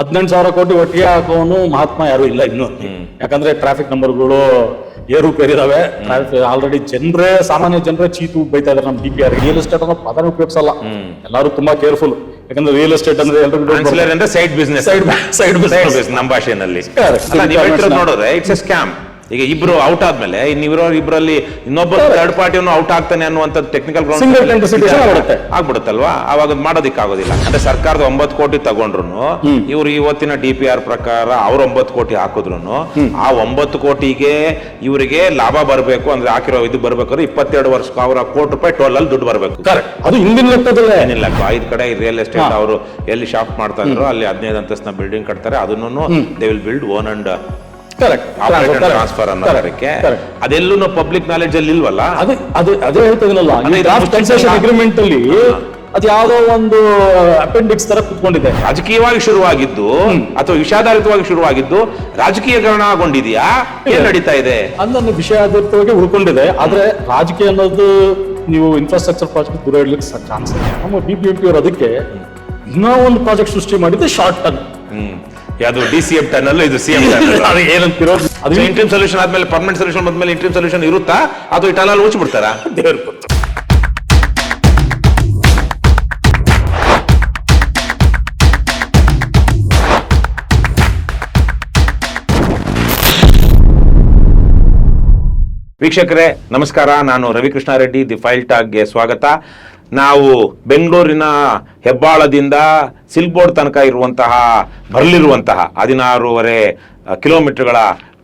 18,000 ಕೋಟಿ ಒಟ್ಟಿಗೆ ಹಾಕೋನು ಮಹಾತ್ಮ ಯಾರು ಇಲ್ಲ ಇನ್ನು. ಯಾಕಂದ್ರೆ ಟ್ರಾಫಿಕ್ ನಂಬರ್ಗಳು ಏರುಪೇರಿದಾವೆ. ಆಲ್ರೆಡಿ ಜನರೇ ಸಾಮಾನ್ಯ ಜನರೇ ಚೀತು ಬೈತಾ ಇದಾರೆ. ನಮ್ಮ DPR ರಿಯಲ್ ಎಸ್ಟೇಟ್ ಅನ್ನೋ ಪದನ ಉಪಯೋಗಿಸಲ್ಲ. ಎಲ್ಲರೂ ತುಂಬಾ ಕೇರ್ಫುಲ್. ಯಾಕಂದ್ರೆ ರಿಯಲ್ ಎಸ್ಟೇಟ್ ಅಂದ್ರೆ ಎಲ್ಲರಿಗೂ ಸೈಡ್ ಬಿಸ್ನೆಸ್ ನಮ್ಮ ಭಾಷೆಯಲ್ಲಿ ನೋಡಿದ್ರೆ ಇಟ್ಸ್ ಎ ಸ್ಕ್ಯಾಮ್. ಈಗ ಇಬ್ರು ಔಟ್ ಆದ್ಮೇಲೆ ಇಬ್ಬರಲ್ಲಿ ಇನ್ನೊಬ್ಬ ಥರ್ಡ್ ಪಾರ್ಟಿಯನ್ನು ಔಟ್ ಆಗ್ತಾನೆ ಅನ್ನುವಂಥದ್ದು ಟೆಕ್ನಿಕಲ್ ಗ್ರೌಂಡ್ ಆಗ್ಬಿಡುತ್ತಲ್ವಾ? ಅವಾಗ ಮಾಡೋದಿಕ್ಕಾಗೋದಿಲ್ಲ. ಅಂದ್ರೆ ಸರ್ಕಾರದ 9 ಕೋಟಿ ತಗೊಂಡ್ರು ಇವ್ರು ಇವತ್ತಿನ DPR ಪ್ರಕಾರ ಅವ್ರ 9 ಕೋಟಿ ಹಾಕಿದ್ರು ಆ 9 ಕೋಟಿಗೆ ಇವರಿಗೆ ಲಾಭ ಬರಬೇಕು ಅಂದ್ರೆ ಹಾಕಿರೋ ಇದು ಬರ್ಬೇಕಾದ್ರೆ 22 ವರ್ಷಕ್ಕೆ ಅವರ ಕೋಟಿ ರೂಪಾಯಿ ಟೋಲ್ ಅಲ್ಲಿ ದುಡ್ಡು ಬರಬೇಕು. ಅದು ಹಿಂದಿನ ಲೆಕ್ಕದಲ್ಲೇ ಏನಿಲ್ಲ. 5 ಕಡೆ ರಿಯಲ್ ಎಸ್ಟೇಟ್ ಅವರು ಎಲ್ಲಿ ಶಾಫ್ಟ್ ಮಾಡ್ತಾ ಇದ್ರು ಅಲ್ಲಿ 15 ಅಂತಸ್ತಿನ ಬಿಲ್ಡಿಂಗ್ ಕಟ್ತಾರೆ. ಅದನ್ನು they will build own and transfer ಅನ್ನೋದಕ್ಕೆ ಅದೆಲ್ಲೂ ಪಬ್ಲಿಕ್ ನಾಲೆಡ್ಜ್ ಅಲ್ಲಿ ಇಲ್ವಲ್ಲ. ಅದೇ ಹೇಳ್ತಿದ್ದೀನಲ್ಲ, ಕನ್ಸೆಷನ್ ಅಗ್ರಿಮೆಂಟ್ ಅಲ್ಲಿ ಅದು ಯಾವುದೋ ಒಂದು ಅಪೆಂಡಿಕ್ಸ್ ತರ ಕುತ್ಕೊಂಡಿದೆ. ರಾಜಕೀಯವಾಗಿ ಶುರುವಾಗಿದ್ದು ಅಥವಾ ವಿಷಾದಾರಿತವಾಗಿ ಶುರುವಾಗಿದ್ದು ರಾಜಕೀಯಕರಣಗೊಂಡಿದೆಯಾ? ಏನ್ ನಡೀತಾ ಇದೆ ಅಂದ್ರೆ ವಿಷಯಾಧಾರಿತವಾಗಿ ಉಳ್ಕೊಂಡಿದೆ. ಆದ್ರೆ ರಾಜಕೀಯ ಅನ್ನೋದು ನೀವು ಇನ್ಫ್ರಾಸ್ಟ್ರಕ್ಚರ್ ಪ್ರಾಜೆಕ್ಟ್ ದೂರ ಇಡ್ಲಿಕ್ಕೆ ಚಾನ್ಸ್ ಇದೆ. ನಮ್ಮ BBMP ಅವರು ಅದಕ್ಕೆ ಇನ್ನೂ ಒಂದು ಪ್ರಾಜೆಕ್ಟ್ ಸೃಷ್ಟಿ ಮಾಡಿದ್ರೆ ಶಾರ್ಟ್ ಟರ್ಮ್. ಯಾವುದು DCM ಟನಲ್, ಇದು CM ಟನಲ್. ಏನಂತಿರೋ ಅದು ಇಂಟ್ರಿಮ್ ಸೊಲ್ಯೂಷನ್ ಆದ್ಮೇಲೆ ಪರ್ಮನೆಂಟ್ ಸೊಲ್ಯೂಷನ್ ಬಂದ್ಮೇಲೆ ಇಂಟ್ರಿಮ್ ಸೊಲ್ಯೂಷನ್ ಇರುತ್ತಾ ಅಥವಾ ಈ ಟನಲ್ ಮುಚ್ಚಿಬಿಡ್ತಾರಾ? ದೇವ್ರ ಗೊತ್ತು. ವೀಕ್ಷಕರೇ ನಮಸ್ಕಾರ, ನಾನು ರವಿಕೃಷ್ಣ ರೆಡ್ಡಿ. ದಿ ಫೈಲ್ ಟಾಕ್ಗೆ ಸ್ವಾಗತ. ನಾವು ಬೆಂಗಳೂರಿನ ಹೆಬ್ಬಾಳದಿಂದ ಸಿಲ್ಕ್ಬೋರ್ಡ್ ತನಕ ಇರುವಂತಹ ಬರಲಿರುವಂತಹ 16.5 ಕಿಲೋಮೀಟರ್ಗಳ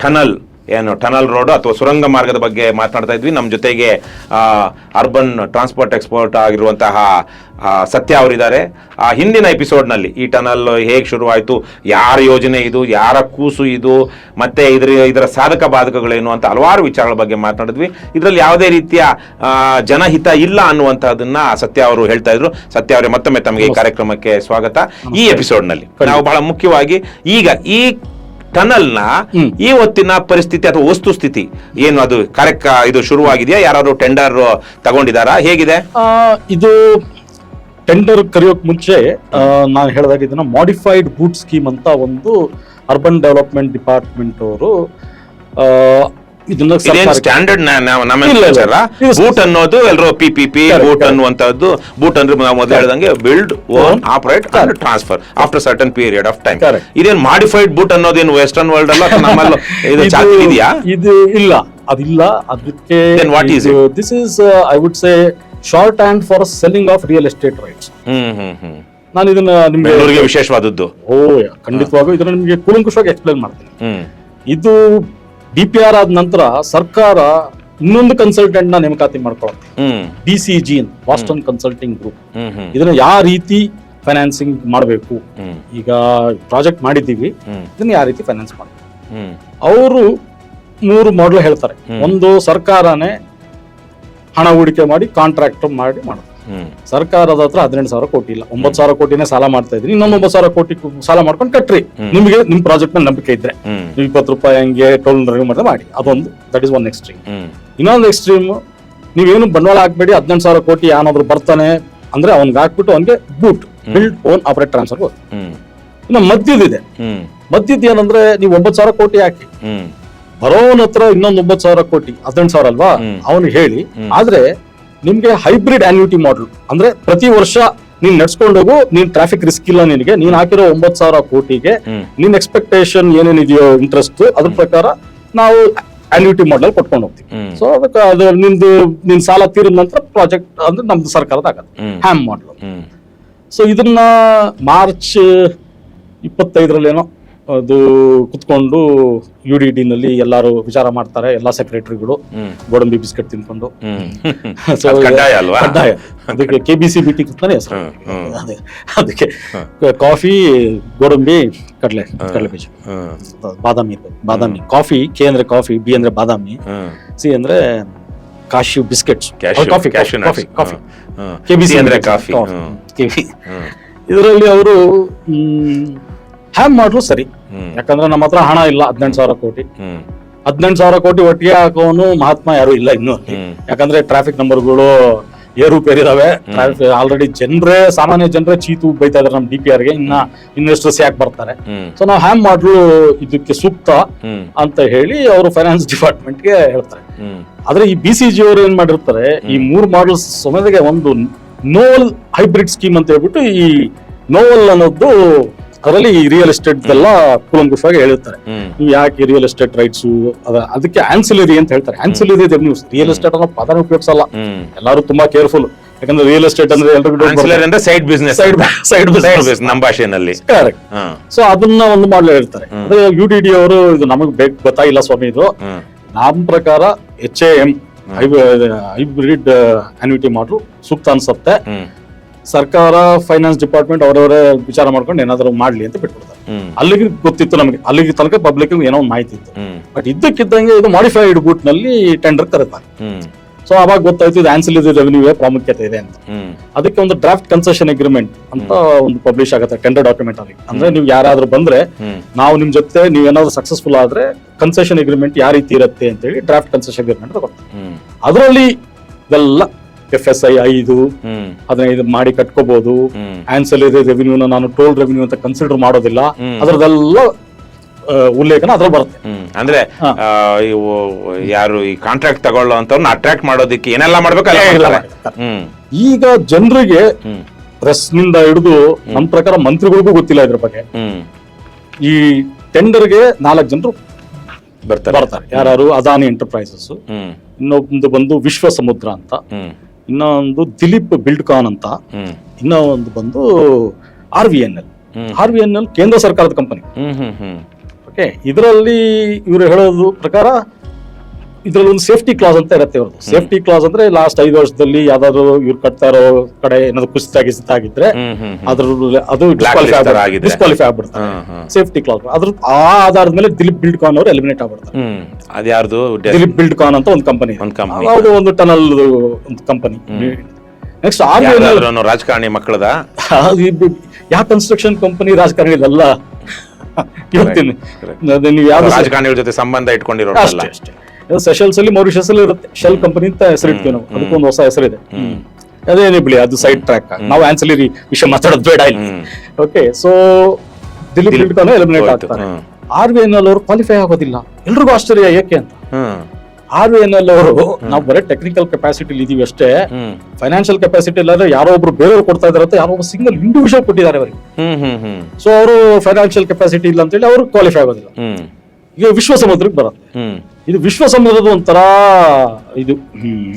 ಟನಲ್ ರೋಡ್ ಅಥವಾ ಸುರಂಗ ಮಾರ್ಗದ ಬಗ್ಗೆ ಮಾತನಾಡ್ತಾ ಇದ್ವಿ. ನಮ್ಮ ಜೊತೆಗೆ ಅರ್ಬನ್ ಟ್ರಾನ್ಸ್ಪೋರ್ಟ್ ಎಕ್ಸ್ಪರ್ಟ್ ಆಗಿರುವಂತಹ ಸತ್ಯ ಅವರಿದ್ದಾರೆ. ಹಿಂದಿನ ಎಪಿಸೋಡ್ನಲ್ಲಿ ಈ ಟನಲ್ ಹೇಗೆ ಶುರುವಾಯಿತು, ಯಾರ ಯೋಜನೆ ಇದು, ಯಾರ ಕೂಸು ಇದು, ಮತ್ತೆ ಇದರ ಸಾಧಕ ಬಾಧಕಗಳೇನು ಅಂತ ಹಲವಾರು ವಿಚಾರಗಳ ಬಗ್ಗೆ ಮಾತನಾಡಿದ್ವಿ. ಇದರಲ್ಲಿ ಯಾವುದೇ ರೀತಿಯ ಜನಹಿತ ಇಲ್ಲ ಅನ್ನುವಂಥದ್ದನ್ನ ಸತ್ಯ ಅವರು ಹೇಳ್ತಾ ಇದ್ರು. ಸತ್ಯ ಅವರೇ, ಮತ್ತೊಮ್ಮೆ ತಮಗೆ ಈ ಕಾರ್ಯಕ್ರಮಕ್ಕೆ ಸ್ವಾಗತ. ಈ ಎಪಿಸೋಡ್ನಲ್ಲಿ ನಾವು ಬಹಳ ಮುಖ್ಯವಾಗಿ ಈಗ ಈ ಟನಲ್ನ ಈ ಹೊತ್ತಿನ ಪರಿಸ್ಥಿತಿ ಅಥವಾ ವಸ್ತುಸ್ಥಿತಿ ಏನು, ಅದು ಇದು ಶುರುವಾಗಿದೆಯಾ? ಯಾರಾದ್ರೂ ಟೆಂಡರ್ ತಗೊಂಡಿದಾರಾ? ಹೇಗಿದೆ ಇದು? ಟೆಂಡರ್ ಕರೆಯೋಕ್ ಮುಂಚೆ ನಾನು ಹೇಳಿದಾಗ ಇದನ್ನ ಮಾಡಿಫೈಡ್ ಬೂಟ್ ಸ್ಕೀಮ್ ಅಂತ ಒಂದು ಅರ್ಬನ್ ಡೆವಲಪ್ಮೆಂಟ್ ಡಿಪಾರ್ಟ್ಮೆಂಟ್ ಅವರು ಇದನ್ನ ಸ್ಟ್ಯಾಂಡರ್ಡ್ ಬೂಟ್ ಅನ್ನೋದು ಎಲ್ಲರೂ PPP ಬೂಟ್ ಅನ್ನುವಂಥದ್ದು. ಬೂಟ್ ಅಂದ್ರೆ ನಾವು ಮೊದಲು ಹೇಳಿದಂಗೆ build, own, operate and transfer after certain period of time. ಇದೇನು ಮಾಡಿಫೈಡ್ ಬೂಟ್ ಅನ್ನೋದೇನು ವೆಸ್ಟರ್ನ್ ವರ್ಲ್ಡ್ ಅಲ್ಲ, ನಮ್ಮಲ್ಲಿ ಇದು ಚಾಲ್ತಿ ಇದೆಯಾ? ಇದು ಇಲ್ಲ, ಅದಿಲ್ಲ. ಅದಕ್ಕೆ this is I would say short hand for selling of real estate rights. ನಾನು ಇದನ್ನ ನಿಮ್ಗೆ ವಿಶೇಷವಾದದ್ದು ಖಂಡಿತವಾಗೂ ಇದನ್ನ ನಿಮ್ಗೆ ಕೂಲಂಕುಷವಾಗಿ ಎಕ್ಸ್ಪ್ಲೈನ್ ಮಾಡ್ತೀನಿ. ಇದು DPR ಆದ ನಂತರ ಸರ್ಕಾರ ಇನ್ನೊಂದು ಕನ್ಸಲ್ಟೆಂಟ್ ನ ನೇಮಕಾತಿ ಮಾಡ್ಕೊಳ್ಳುತ್ತೆ, BCG ಅಂತ, ಬಾಸ್ಟನ್ ಕನ್ಸಲ್ಟಿಂಗ್ ಗ್ರೂಪ್. ಇದನ್ನ ಯಾವ ರೀತಿ ಫೈನಾನ್ಸಿಂಗ್ ಮಾಡಬೇಕು, ಈಗ ಪ್ರಾಜೆಕ್ಟ್ ಮಾಡಿದ್ದೀವಿ, ಇದನ್ನ ಯಾವ ರೀತಿ ಫೈನಾನ್ಸ್ ಮಾಡಬೇಕು, ಅವರು 3 ಮಾಡಲ್ ಹೇಳ್ತಾರೆ. ಒಂದು, ಸರ್ಕಾರನೇ ಹಣ ಹೂಡಿಕೆ ಮಾಡಿ ಕಾಂಟ್ರಾಕ್ಟ್ ಮಾಡಿ ಮಾಡೋದು. ಸರ್ಕಾರದ ಹತ್ರ 18,000 ಕೋಟಿ ಇಲ್ಲ, 9,000 ಕೋಟಿನೇ ಸಾಲ ಮಾಡ್ತಾ ಇದ್ರಿ, ಇನ್ನೊಂದು 9,000 ಕೋಟಿ ಸಾಲ ಮಾಡ್ಕೊಂಡು ಕಟ್ರಿ. ನಿಮಗೆ ನಿಮ್ ಪ್ರಾಜೆಕ್ಟ್ ಮೇಲೆ ನಂಬಿಕೆ ಇದ್ರೆ ನೀವು 20 ರೂಪಾಯಿ ಹಂಗೆ ಟೋಲ್ ರೆನ್ಯೂ ಮಾಡಿದ್ರೆ ಮಾಡಿ. ಅದೊಂದು, ದಟ್ ಇಸ್ ಒನ್ ಎಕ್ಸ್ಟ್ರೀಮ್. ಇನ್ನೊಂದು ಎಕ್ಸ್ಟ್ರೀಮ್, ನೀವೇನು ಬಂಡವಾಳ ಹಾಕ್ಬೇಡಿ, 18,000 ಕೋಟಿ ಏನಾದ್ರು ಬರ್ತಾನೆ ಅಂದ್ರೆ ಅವ್ನಿಗೆ ಹಾಕ್ಬಿಟ್ಟು ಅವ್ನಿಗೆ boot, build, own, operate, transfer. ಇನ್ನು ಮಧ್ಯದಿದೆ. ಮಧ್ಯದ ಏನಂದ್ರೆ ನೀವು 9,000 ಕೋಟಿ ಹಾಕಿ ಬರೋವನ ಹತ್ರ ಇನ್ನೊಂದು 9,000 ಕೋಟಿ, 18,000 ಅಲ್ವಾ, ಅವನಿಗೆ ಹೇಳಿ. ಆದ್ರೆ ನಿಮ್ಗೆ ಹೈಬ್ರಿಡ್ ಆನ್ಯುಟಿ ಮಾಡಲ್ ಅಂದ್ರೆ ಪ್ರತಿ ವರ್ಷ ನೀನ್ ನಡ್ಸ್ಕೊಂಡು ಹೋಗು, ನೀನ್ ಟ್ರಾಫಿಕ್ ರಿಸ್ಕ್ ಇಲ್ಲ ನಿನಗೆ, ನೀನ್ ಹಾಕಿರೋ 9,000 ಕೋಟಿಗೆ ನಿನ್ ಎಕ್ಸ್ಪೆಕ್ಟೇಷನ್ ಏನೇನಿದೆಯೋ ಇಂಟ್ರೆಸ್ಟ್, ಅದ್ರ ಪ್ರಕಾರ ನಾವು ಆನ್ಯುಟಿ ಮಾಡಲ್ ಕೊಟ್ಕೊಂಡು ಹೋಗ್ತೀವಿ. ಸೊ ಅದಕ್ಕೆ ಅದು ನಿನ್ ಸಾಲ ತೀರಿದ ನಂತರ ಪ್ರಾಜೆಕ್ಟ್ ಅಂದ್ರೆ ನಮ್ದು ಸರ್ಕಾರದ ಆಗತ್ತೆ, ಹ್ಯಾಮ್ ಮಾಡಲ್. ಸೊ ಇದನ್ನ ಮಾರ್ಚ್ 25 ಅದು ಕುತ್ಕೊಂಡು UDD ನಲ್ಲಿ ಎಲ್ಲಾರು ವಿಚಾರ ಮಾಡ್ತಾರೆ, ಎಲ್ಲಾ ಸೆಕ್ರೆಟರಿಗಳು ಗೋಡಂಬಿ ಬಿಸ್ಕೆಟ್ ತಿನ್ಕೊಂಡು. ಕಡ್ಡಾಯ. ಅದಕ್ಕೆ KBCBT ಕೂತಾನೆ ಹೆಸರು. ಅದಕ್ಕೆ ಕಾಫಿ, ಗೋಡಂಬಿ, ಕಡಲೆ ಬೀಜ, ಬಾದಾಮಿ ಇರ್ಬೇಕು. ಬಾದಾಮಿ ಕಾಫಿ, K ಅಂದ್ರೆ ಕಾಫಿ, B ಅಂದ್ರೆ ಬಾದಾಮಿ, C ಅಂದ್ರೆ ಕಾಶ್ಯೂ ಬಿಸ್ಕೆಟ್ಸ್, ಕಾಫಿ. KBC ಅಂದ್ರೆ ಕಾಫಿ. ಇದರಲ್ಲಿ ಅವರು ಹ್ಯಾಮ್ ಮಾಡ್ರು ಸರಿ, ಯಾಕಂದ್ರೆ ನಮ್ಮ ಹತ್ರ ಹಣ ಇಲ್ಲ 18,000 ಕೋಟಿ. 18,000 ಕೋಟಿ ಒಟ್ಟಿಗೆ ಹಾಕೋನು ಮಹಾತ್ಮ ಯಾರು ಇಲ್ಲ ಇನ್ನು. ಯಾಕಂದ್ರೆ ಟ್ರಾಫಿಕ್ ನಂಬರ್ಗಳು ಏರುಪೇರಿದಾವೆ. ಆಲ್ರೆಡಿ ಸಾಮಾನ್ಯ ಜನರೇ ಚೀತು ಬೈತಾ ಇದಾರೆ ನಮ್ DPR ಗೆ, ಇನ್ನ ಇನ್ವೆಸ್ಟರ್ಸ್ ಯಾಕೆ ಬರ್ತಾರೆ. ಸೊ ನಾವು ಹ್ಯಾಮ್ ಮಾಡ್ಲು ಇದಕ್ಕೆ ಸೂಕ್ತ ಅಂತ ಹೇಳಿ ಅವರು ಫೈನಾನ್ಸ್ ಡಿಪಾರ್ಟ್ಮೆಂಟ್ ಗೆ ಹೇಳ್ತಾರೆ. ಆದ್ರೆ ಈ BCG ಅವರು ಏನ್ ಮಾಡಿರ್ತಾರೆ, ಈ 3 ಮಾಡಲ್ಸ್ ಸಮೇತಗೆ ಒಂದು ನೋವಲ್ ಹೈಬ್ರಿಡ್ ಸ್ಕೀಮ್ ಅಂತ ಹೇಳ್ಬಿಟ್ಟು, ಈ ನೋವಲ್ ಅನ್ನೋದು ಅದರಲ್ಲಿ ರಿಯಲ್ ಎಸ್ಟೇಟ್ ಎಲ್ಲ ಕೂಲಂಕುಷವಾಗಿ ಹೇಳಿರ್ತಾರೆ. ನೀವು ಯಾಕೆ ರಿಯಲ್ ಎಸ್ಟೇಟ್ ರೈಟ್ಸ್ ಅದಕ್ಕೆ ಆನ್ಸಿಲರಿ ಅಂತ ಹೇಳ್ತಾರೆ. ಆನ್ಸಿಲರಿ ರೆವೆನ್ಯೂಸ್, ರಿಯಲ್ ಎಸ್ಟೇಟ್ ಅನ್ನೋ ಪದನ ಉಪಯೋಗಿಸಲ್ಲ. ಎಲ್ಲರೂ ತುಂಬಾ ಕೇರ್ಫುಲ್, ಯಾಕಂದ್ರೆ ರಿಯಲ್ ಎಸ್ಟೇಟ್ ಅಂದ್ರೆ ಎಲ್ರಿಗೂ ಸೈಡ್ ಬಿಸ್ನೆಸ್ ನಮ್ಮ ಭಾಷೆಯಲ್ಲಿ. ಸೊ ಅದನ್ನ ಒಂದು ಮಾಡಲು ಹೇಳ್ತಾರೆ. ಅಂದ್ರೆ UDD ಅವರು ಇದು ನಮಗೆ ಗೊತ್ತಾಗಿಲ್ಲ ಸ್ವಾಮಿ, ಇದು ನಮ್ಮ ಪ್ರಕಾರ HAM ಹೈಬ್ರಿಡ್ ಅನ್ಯೂಟಿ ಮಾಡಲು ಸೂಕ್ತ ಅನ್ಸುತ್ತೆ. ಸರ್ಕಾರ ಫೈನಾನ್ಸ್ ಡಿಪಾರ್ಟ್ಮೆಂಟ್ ಅವರವರೇ ವಿಚಾರ ಮಾಡ್ಕೊಂಡು ಏನಾದ್ರು ಮಾಡ್ಲಿ ಅಂತ ಬಿಟ್ಬಿಡ್ತಾರೆ. ಅಲ್ಲಿಗೆ ಗೊತ್ತಿತ್ತು ನಮಗೆ, ಅಲ್ಲಿಗೆ ತನಕ ಪಬ್ಲಿಕ್ ಏನೋ ಒಂದು ಮಾಹಿತಿ ಇತ್ತು. ಬಟ್ ಇದ್ದಕ್ಕಿದ್ದಂಗೆ ಇದು ಮಾಡಿಫೈಡ್ ಬೂಟ್ ನಲ್ಲಿ ಟೆಂಡರ್ ಕರೀತಾರೆ. ಸೊ ಅವಾಗ ಗೊತ್ತಾಯ್ತು ಇದು ಆನ್ಸಿಲರಿ ರೆವೆನ್ಯೂ ಪ್ರಾಮುಖ್ಯತೆ ಇದೆ ಅಂತ. ಅದಕ್ಕೆ ಒಂದು ಡ್ರಾಫ್ಟ್ ಕನ್ಸೆಷನ್ ಅಗ್ರಿಮೆಂಟ್ ಅಂತ ಒಂದು ಪಬ್ಲಿಷ್ ಆಗುತ್ತೆ ಟೆಂಡರ್ ಡಾಕ್ಯುಮೆಂಟ್ ಅಲ್ಲಿ. ಅಂದ್ರೆ ನೀವು ಯಾರಾದ್ರೂ ಬಂದ್ರೆ ನಾವು ನಿಮ್ ಜೊತೆ ನೀವೇನಾದ್ರೂ ಸಕ್ಸಸ್ಫುಲ್ ಆದ್ರೆ ಕನ್ಸೆಷನ್ ಅಗ್ರಿಮೆಂಟ್ ಯಾವ ರೀತಿ ಇರುತ್ತೆ ಅಂತ ಹೇಳಿ ಡ್ರಾಫ್ಟ್ ಕನ್ಸೆಷನ್ ಅಗ್ರಿಮೆಂಟ್ ಬರುತ್ತೆ. ಅದರಲ್ಲಿ ಇದೆಲ್ಲ FSI 5-15 ಮಾಡಿ ಕಟ್ಕೋಬಹುದು. ಆನ್ಸಿಲರಿ ರೆವೆನ್ಯೂನ ನಾನು ಟೋಲ್ ರೆವೆನ್ಯೂ ಅಂತ ಕನ್ಸಿಡರ್ ಮಾಡೋದಿಲ್ಲ. ಅದರದೆಲ್ಲ ಉಲ್ಲೇಖನ ಅದ್ರ ಬರುತ್ತೆ. ಅಂದ್ರೆ ಯಾರು ಈ ಕಾಂಟ್ರಾಕ್ಟ್ ತಗೊಳ್ಳೋ ಅಂತವ್ರನ್ನ ಅಟ್ರಾಕ್ಟ್ ಮಾಡೋದಕ್ಕೆ ಏನೆಲ್ಲ ಮಾಡ್ಬೇಕು. ಈಗ ಜನರಿಗೆ ಪ್ರೆಸ್ ನಿಂದ ಹಿಡಿದು ನಮ್ಮ ಪ್ರಕಾರ ಮಂತ್ರಿಗಳಿಗೂ ಗೊತ್ತಿಲ್ಲ ಇದ್ರ ಬಗ್ಗೆ. ಈ ಟೆಂಡರ್ಗೆ 4 ಜನರು ಬರ್ತಾರೆ. ಯಾರು? ಅದಾನಿ ಎಂಟರ್ಪ್ರೈಸಸ್, ಇನ್ನೊಂದು ಬಂದು ವಿಶ್ವ ಸಮುದ್ರ ಅಂತ, ಇನ್ನೊಂದು ದಿಲೀಪ್ ಬಿಲ್ಡ್ಕಾನ್ ಅಂತ, ಇನ್ನೊಂದು ಬಂದು RVNL ಕೇಂದ್ರ ಸರ್ಕಾರದ ಕಂಪನಿ. ಓಕೆ, ಇದರಲ್ಲಿ ಇವರು ಹೇಳೋದು ಪ್ರಕಾರ ಇದ್ರಲ್ಲಿ ಒಂದು ಸೇಫ್ಟಿ ಕ್ಲಾಸ್ ಅಂತ ಇರುತ್ತೆ ಇವ್ರದ್ದು. ಸೇಫ್ಟಿ ಕ್ಲಾಸ್ ಅಂದ್ರೆ ಲಾಸ್ಟ್ 5 ವರ್ಷದಲ್ಲಿ ಯಾವ್ದಾದ್ರು ಇವ್ರು ಕಟ್ತಾ ಇರೋ ಕಡೆ ಏನಾದ್ರು ಕುಸಿತ ಆಗಿದ್ರೆ ಅದು ಡಿಸ್ಕ್ವಾಲಿಫೈ ಆಗ್ಬಿಡ್ತಾರೆ. ಸೇಫ್ಟಿ ಕ್ಲಾಸ್ ಅದ್ರ ಆಧಾರದ ಮೇಲೆ ದಿಲೀಪ್ ಬಿಲ್ಡ್ಕಾನ್ ಅವರು ಎಲಿಮಿನೇಟ್ ಆಗ್ಬಿಡ್ತಾರೆ. ಅದ್ಯಾರ್ದು? ದಿಲೀಪ್ ಬಿಲ್ಡ್ಕಾನ್ ಅಂತ ಒಂದು ಕಂಪನಿ, ಅದು ಒಂದು ಟನಲ್ ಒಂದು ಕಂಪನಿ. ನೆಕ್ಸ್ಟ್ ರಾಜಕಾರಣಿ ಮಕ್ಕಳದ ಯಾವ ಕನ್ಸ್ಟ್ರಕ್ಷನ್ ಕಂಪನಿ ರಾಜಕಾರಣಿಗಳಲ್ಲ. ಹೇಳ್ತೀನಿ, ನೀವು ಯಾವ ರಾಜಕಾರಣಿಗಳ ಜೊತೆ ಸಂಬಂಧ ಇಟ್ಕೊಂಡಿರೋ ಅಷ್ಟೇ. ಸೆಷಲ್ಸ್ ಅಲ್ಲಿ ಮಾರಿಷಸ್ ಅಲ್ಲಿ ಇರುತ್ತೆ ಶೆಲ್ ಕಂಪನಿ ಅಂತ ಹೆಸರಿಡ್ತೀವಿ ನಾವು. ಅದಕ್ಕೊಂದು ಹೊಸ ಹೆಸರಿದೆ. ಅದೇನೇ ಬಿಳಿ, ಅದು ಸೈಡ್ ಟ್ರ್ಯಾಕ್. ನಾವು ಆನ್ಸಿಲರಿ ವಿಷಯ ಮಾತಾಡೋದು ಬೇಡ ಇಲ್ಲಿ. Okay, so Dilip Buildcon eliminate ಆಗ್ತಾರೆ. RVNL ಅವರು ಕ್ವಾಲಿಫೈ ಆಗೋದಿಲ್ಲ. ಎಲ್ರಿಗೂ ಆಶ್ಚರ್ಯ ಯಾಕೆ ಅಂತ. RVNL ಅವರು ನಾವು ಬರೀ ಟೆಕ್ನಿಕಲ್ ಕೆಪಾಸಿಟಿ ಇದೀವಿ ಅಷ್ಟೇ, ಫೈನಾನ್ಷಿಯಲ್ ಕೆಪಾಸಿಟಿ ಇಲ್ಲಾಂದ್ರೆ ಯಾರೋ ಒಬ್ರು ಬೇರೆಯವ್ರು ಕೊಡ್ತಾ ಇದಾರೆ, ಯಾರೋ ಒಬ್ಬ ಸಿಂಗಲ್ ಇಂಡಿವಿಜುವಲ್ ಕೊಟ್ಟಿದ್ದಾರೆ ಅವರಿಗೆ. ಸೊ ಅವರು ಫೈನಾನ್ಷಿಯಲ್ ಕೆಪಾಸಿಟಿ ಇಲ್ಲ ಅಂತ ಹೇಳಿ ಅವರು ಕ್ವಾಲಿಫೈ ಆಗೋದಿಲ್ಲ. ಈಗ ವಿಶ್ವ ಸಮುದ್ರಕ್ಕೆ ಬರುತ್ತೆ. ಇದು ವಿಶ್ವ ಸಮುದ್ರದ ಒಂಥರ ಇದು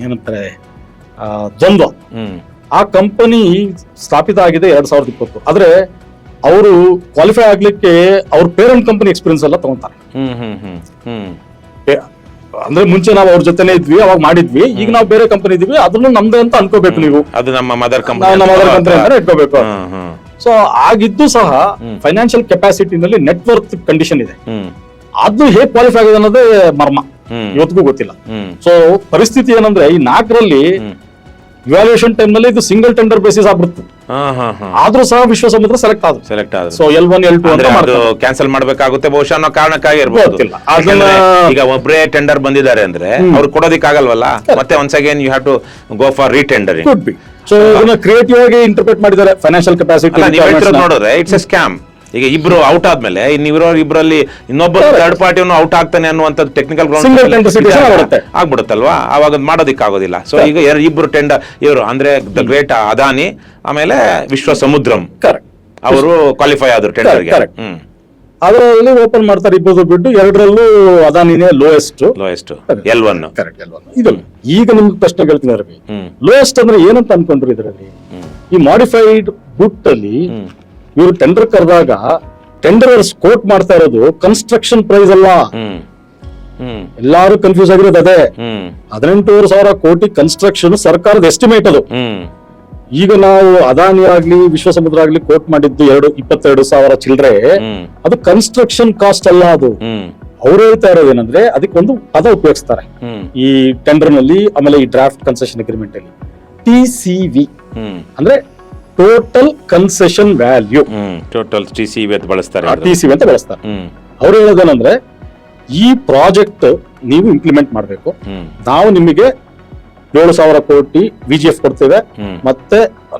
ಏನಂತಾರೆ ದ್ವಂದ್ವ. ಆ ಕಂಪನಿ ಸ್ಥಾಪಿತ ಆಗಿದೆ 2020. ಆದ್ರೆ ಅವರು ಕ್ವಾಲಿಫೈ ಆಗ್ಲಿಕ್ಕೆ ಅವ್ರ ಪೇರೆಂಟ್ ಕಂಪನಿ ಎಕ್ಸ್ಪೀರಿಯನ್ಸ್ ಎಲ್ಲ ತಗೊಂತಾರೆ. ಅಂದ್ರೆ ಮುಂಚೆ ನಾವು ಅವ್ರ ಜೊತೆನೆ ಇದ್ವಿ, ಅವಾಗ ಮಾಡಿದ್ವಿ. ಈಗ ನಾವು ಬೇರೆ ಕಂಪನಿ ಇದೀವಿ, ಅದನ್ನು ನಮ್ದೇ ಅಂತ ಅನ್ಕೋಬೇಕು ನೀವು. ಅದು ನಮ್ಮ ಮದರ್ ಕಂಪನಿ ಅಂತ ಇಟ್ಕೋಬೇಕು. ಸೊ ಆಗಿದ್ದು ಸಹ ಫೈನಾನ್ಷಿಯಲ್ ಕೆಪಾಸಿಟಿನಲ್ಲಿ ನೆಟ್ವರ್ಕ್ ಕಂಡೀಷನ್ ಇದೆ. ಅದು ಹೇಗೆ ಕ್ವಾಲಿಫೈ ಆಗಿದೆ ಅನ್ನೋದೇ ಮರ್ಮ, ಇವತ್ತಿಗೂ ಗೊತ್ತಿಲ್ಲ. ಸೊ ಪರಿಸ್ಥಿತಿ ಏನಂದ್ರೆ ಈ 4ರಲ್ಲಿ ಇವ್ಯಾಲ್ಯೂಯೇಷನ್ ಟೈಮ್ ನಲ್ಲಿ ಇದು ಸಿಂಗಲ್ ಟೆಂಡರ್ ಬೇಸಿಸ್ ಆಗ್ಬಿಡ್ತು. ಆದ್ರೂ ಸಹ ವಿಶ್ವ ಸಮುದ್ರ ಸೆಲೆಕ್ಟ್ ಆದ್ರು. ಸೊ L1 L2 ಅಂತ ಕ್ಯಾನ್ಸಲ್ ಮಾಡ್ಬೇಕಾಗುತ್ತೆ ಬಹುಶಃ ಅನ್ನೋ ಕಾರಣಕ್ಕಾಗಿ ಇರ್ಬೋದು. ಈಗ ಒಬ್ಬರೇ ಟೆಂಡರ್ ಬಂದಿದ್ದಾರೆ ಅಂದ್ರೆ ಅವ್ರು ಕೊಡೋದಿಕ್ಕಾಗಲ್ವಲ್ಲ, ಮತ್ತೆ once again you have to go for retendering. So ಇದನ್ನ ಕ್ರಿಯೇಟಿವ್ ಆಗಿ ಇಂಟರ್ಪ್ರೆಟ್ ಮಾಡಿದ್ದಾರೆ. ಫೈನಾನ್ಷಿಯಲ್ ಕೆಪಾಸಿಟಿ ನೋಡಿದ್ರೆ ಇಟ್ಸ್ ಎ ಸ್ಕ್ಯಾಮ್. ಈಗ ಇಬ್ರು ಔಟ್ ಆದ್ಮೇಲೆ ಇಬ್ಬರಲ್ಲಿ ಇನ್ನೊಬ್ಬ ಥರ್ಡ್ ಪಾರ್ಟಿಯನ್ನು ಔಟ್ ಆಗ್ತಾನೆ ಅನ್ನುವಂಥದ್ದು ಟೆಕ್ನಿಕಲ್ ಗ್ರೌಂಡ್ ಆಗ್ಬಿಡುತ್ತಲ್ವಾ, ಅವಾಗ ಮಾಡೋದಿಕ್ಕಾಗೋದಿಲ್ಲ. ಸೊ ಈಗ ಇಬ್ರು ಟೆಂಡರ್ ಇವರು ಅಂದ್ರೆ ದ ಗ್ರೇಟ್ ಅದಾನಿ ಆಮೇಲೆ ವಿಶ್ವ ಸಮುದ್ರಂ ಅವರು ಕ್ವಾಲಿಫೈ ಆದ್ರು ಟೆಂಡರ್ಗೆ. ಅದರಲ್ಲಿ ಓಪನ್ ಮಾಡ್ತಾರೆ ಇಬ್ಬರು ಬಿಟ್ಟು. 2ರಲ್ಲೂ ಅದಾನಿನೇ ಲೋಯೆಸ್ಟ್ L1. ಇದು ಈಗ ನಿಮ್ಗೆ ಪ್ರಶ್ನೆ ಕೇಳ್ತೀನಿ ರವಿ, ಲೋಯೆಸ್ಟ್ ಅಂದ್ರೆ ಏನಂತ ಅನ್ಕೊಂಡ್ರಿ ಇದರಲ್ಲಿ? ಈ ಮಾಡಿಫೈಡ್ ಬುಟ್ ಅಲ್ಲಿ ಇವರು ಟೆಂಡರ್ ಕರೆದಾಗ ಟೆಂಡರ್ಸ್ ಕೋಟ್ ಮಾಡ್ತಾ ಇರೋದು ಕನ್ಸ್ಟ್ರಕ್ಷನ್ ಪ್ರೈಸ್ ಅಲ್ಲ. ಎಲ್ಲಾರು ಕನ್ಫ್ಯೂಸ್ ಆಗಿರೋದು ಅದೇ. 18,000 ಕೋಟಿ ಕನ್ಸ್ಟ್ರಕ್ಷನ್ ಸರ್ಕಾರದ ಎಸ್ಟಿಮೇಟ್ ಅದು. ಈಗ ನಾವು ಅದಾನಿ ಆಗ್ಲಿ ವಿಶ್ವ ಸಮುದ್ರ ಆಗ್ಲಿ ಕೋಟ್ ಮಾಡಿದ್ದು 22,000 ಚಿಲ್ಲರೆ, ಅದು ಕನ್ಸ್ಟ್ರಕ್ಷನ್ ಕಾಸ್ಟ್ ಅಲ್ಲ. ಅದು ಅವ್ರು ಹೇಳ್ತಾ ಇರೋದೇನಂದ್ರೆ ಅದಕ್ಕೆ ಒಂದು ಪದ ಉಪಯೋಗಿಸ್ತಾರೆ ಈ ಟೆಂಡರ್ ನಲ್ಲಿ, ಆಮೇಲೆ ಈ ಡ್ರಾಫ್ಟ್ ಕನ್ಸೆಷನ್ ಅಗ್ರಿಮೆಂಟ್ ಅಲ್ಲಿ TCV ಅಂದ್ರೆ total concession value. Total TCV ಅಂತ ಬಳಸ್ತಾರೆ. ಅವ್ರು ಹೇಳೋದೇನಂದ್ರೆ ಈ ಪ್ರಾಜೆಕ್ಟ್ ನೀವು ಇಂಪ್ಲಿಮೆಂಟ್ ಮಾಡಬೇಕು, ನಾವು ನಿಮಗೆ 7,000 ಕೋಟಿ VGF ಕೊಡ್ತೇವೆ, ಮತ್ತೆ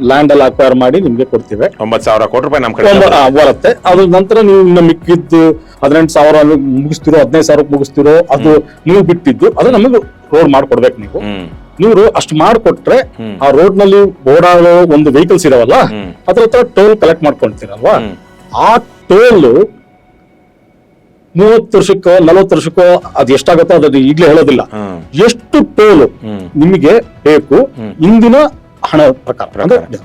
ಲ್ಯಾಂಡ್ ಅಲ್ಲಿ ಅಕ್ವೈರ್ ಮಾಡಿ ನಿಮ್ಗೆ ಕೊಡ್ತೇವೆ. 9,000 ಕೋಟಿ ರೂಪಾಯಿ ನಮ್ ಕಡೆ ಬರುತ್ತೆ. ಅದ್ರ ನಂತರ ನೀವು ಇನ್ನು ಮಿಕ್ಕಿದ್ದು 18,000 ಮುಗಿಸ್ತಿರೋ, 15,000 ಮುಗಿಸ್ತಿರೋ, ಅದು ನೀವು ಬಿಟ್ಟಿದ್ದು ಅದು ನಮಗೆ ರೋಡ್ ಮಾಡ್ಕೊಡ್ಬೇಕು. ನೀವು ಅಷ್ಟು ಮಾಡ್ಕೊಟ್ರೆ ಆ ರೋಡ್ ನಲ್ಲಿ ಓಡಾಡೋ ಒಂದು ವೆಹಿಕಲ್ಸ್ ಇದಾವಲ್ಲ, ಅದ್ರ ಹತ್ರ ಟೋಲ್ ಕಲೆಕ್ಟ್ ಮಾಡ್ಕೊಳ್ತೀರಲ್ವಾ, ಆ ಟೋಲ್ 30 ವರ್ಷಕ್ಕೋ 40 ವರ್ಷಕ್ಕೋ ಅದು ಎಷ್ಟಾಗುತ್ತೋ ಅದನ್ನ ಈಗಲೇ ಹೇಳೋದಿಲ್ಲ. ಎಷ್ಟು ಟೋಲ್ ನಿಮಗೆ ಬೇಕು ಇಂದಿನ ಹಣ ಪ್ರಕಾರ ಅಂದ್ರೆ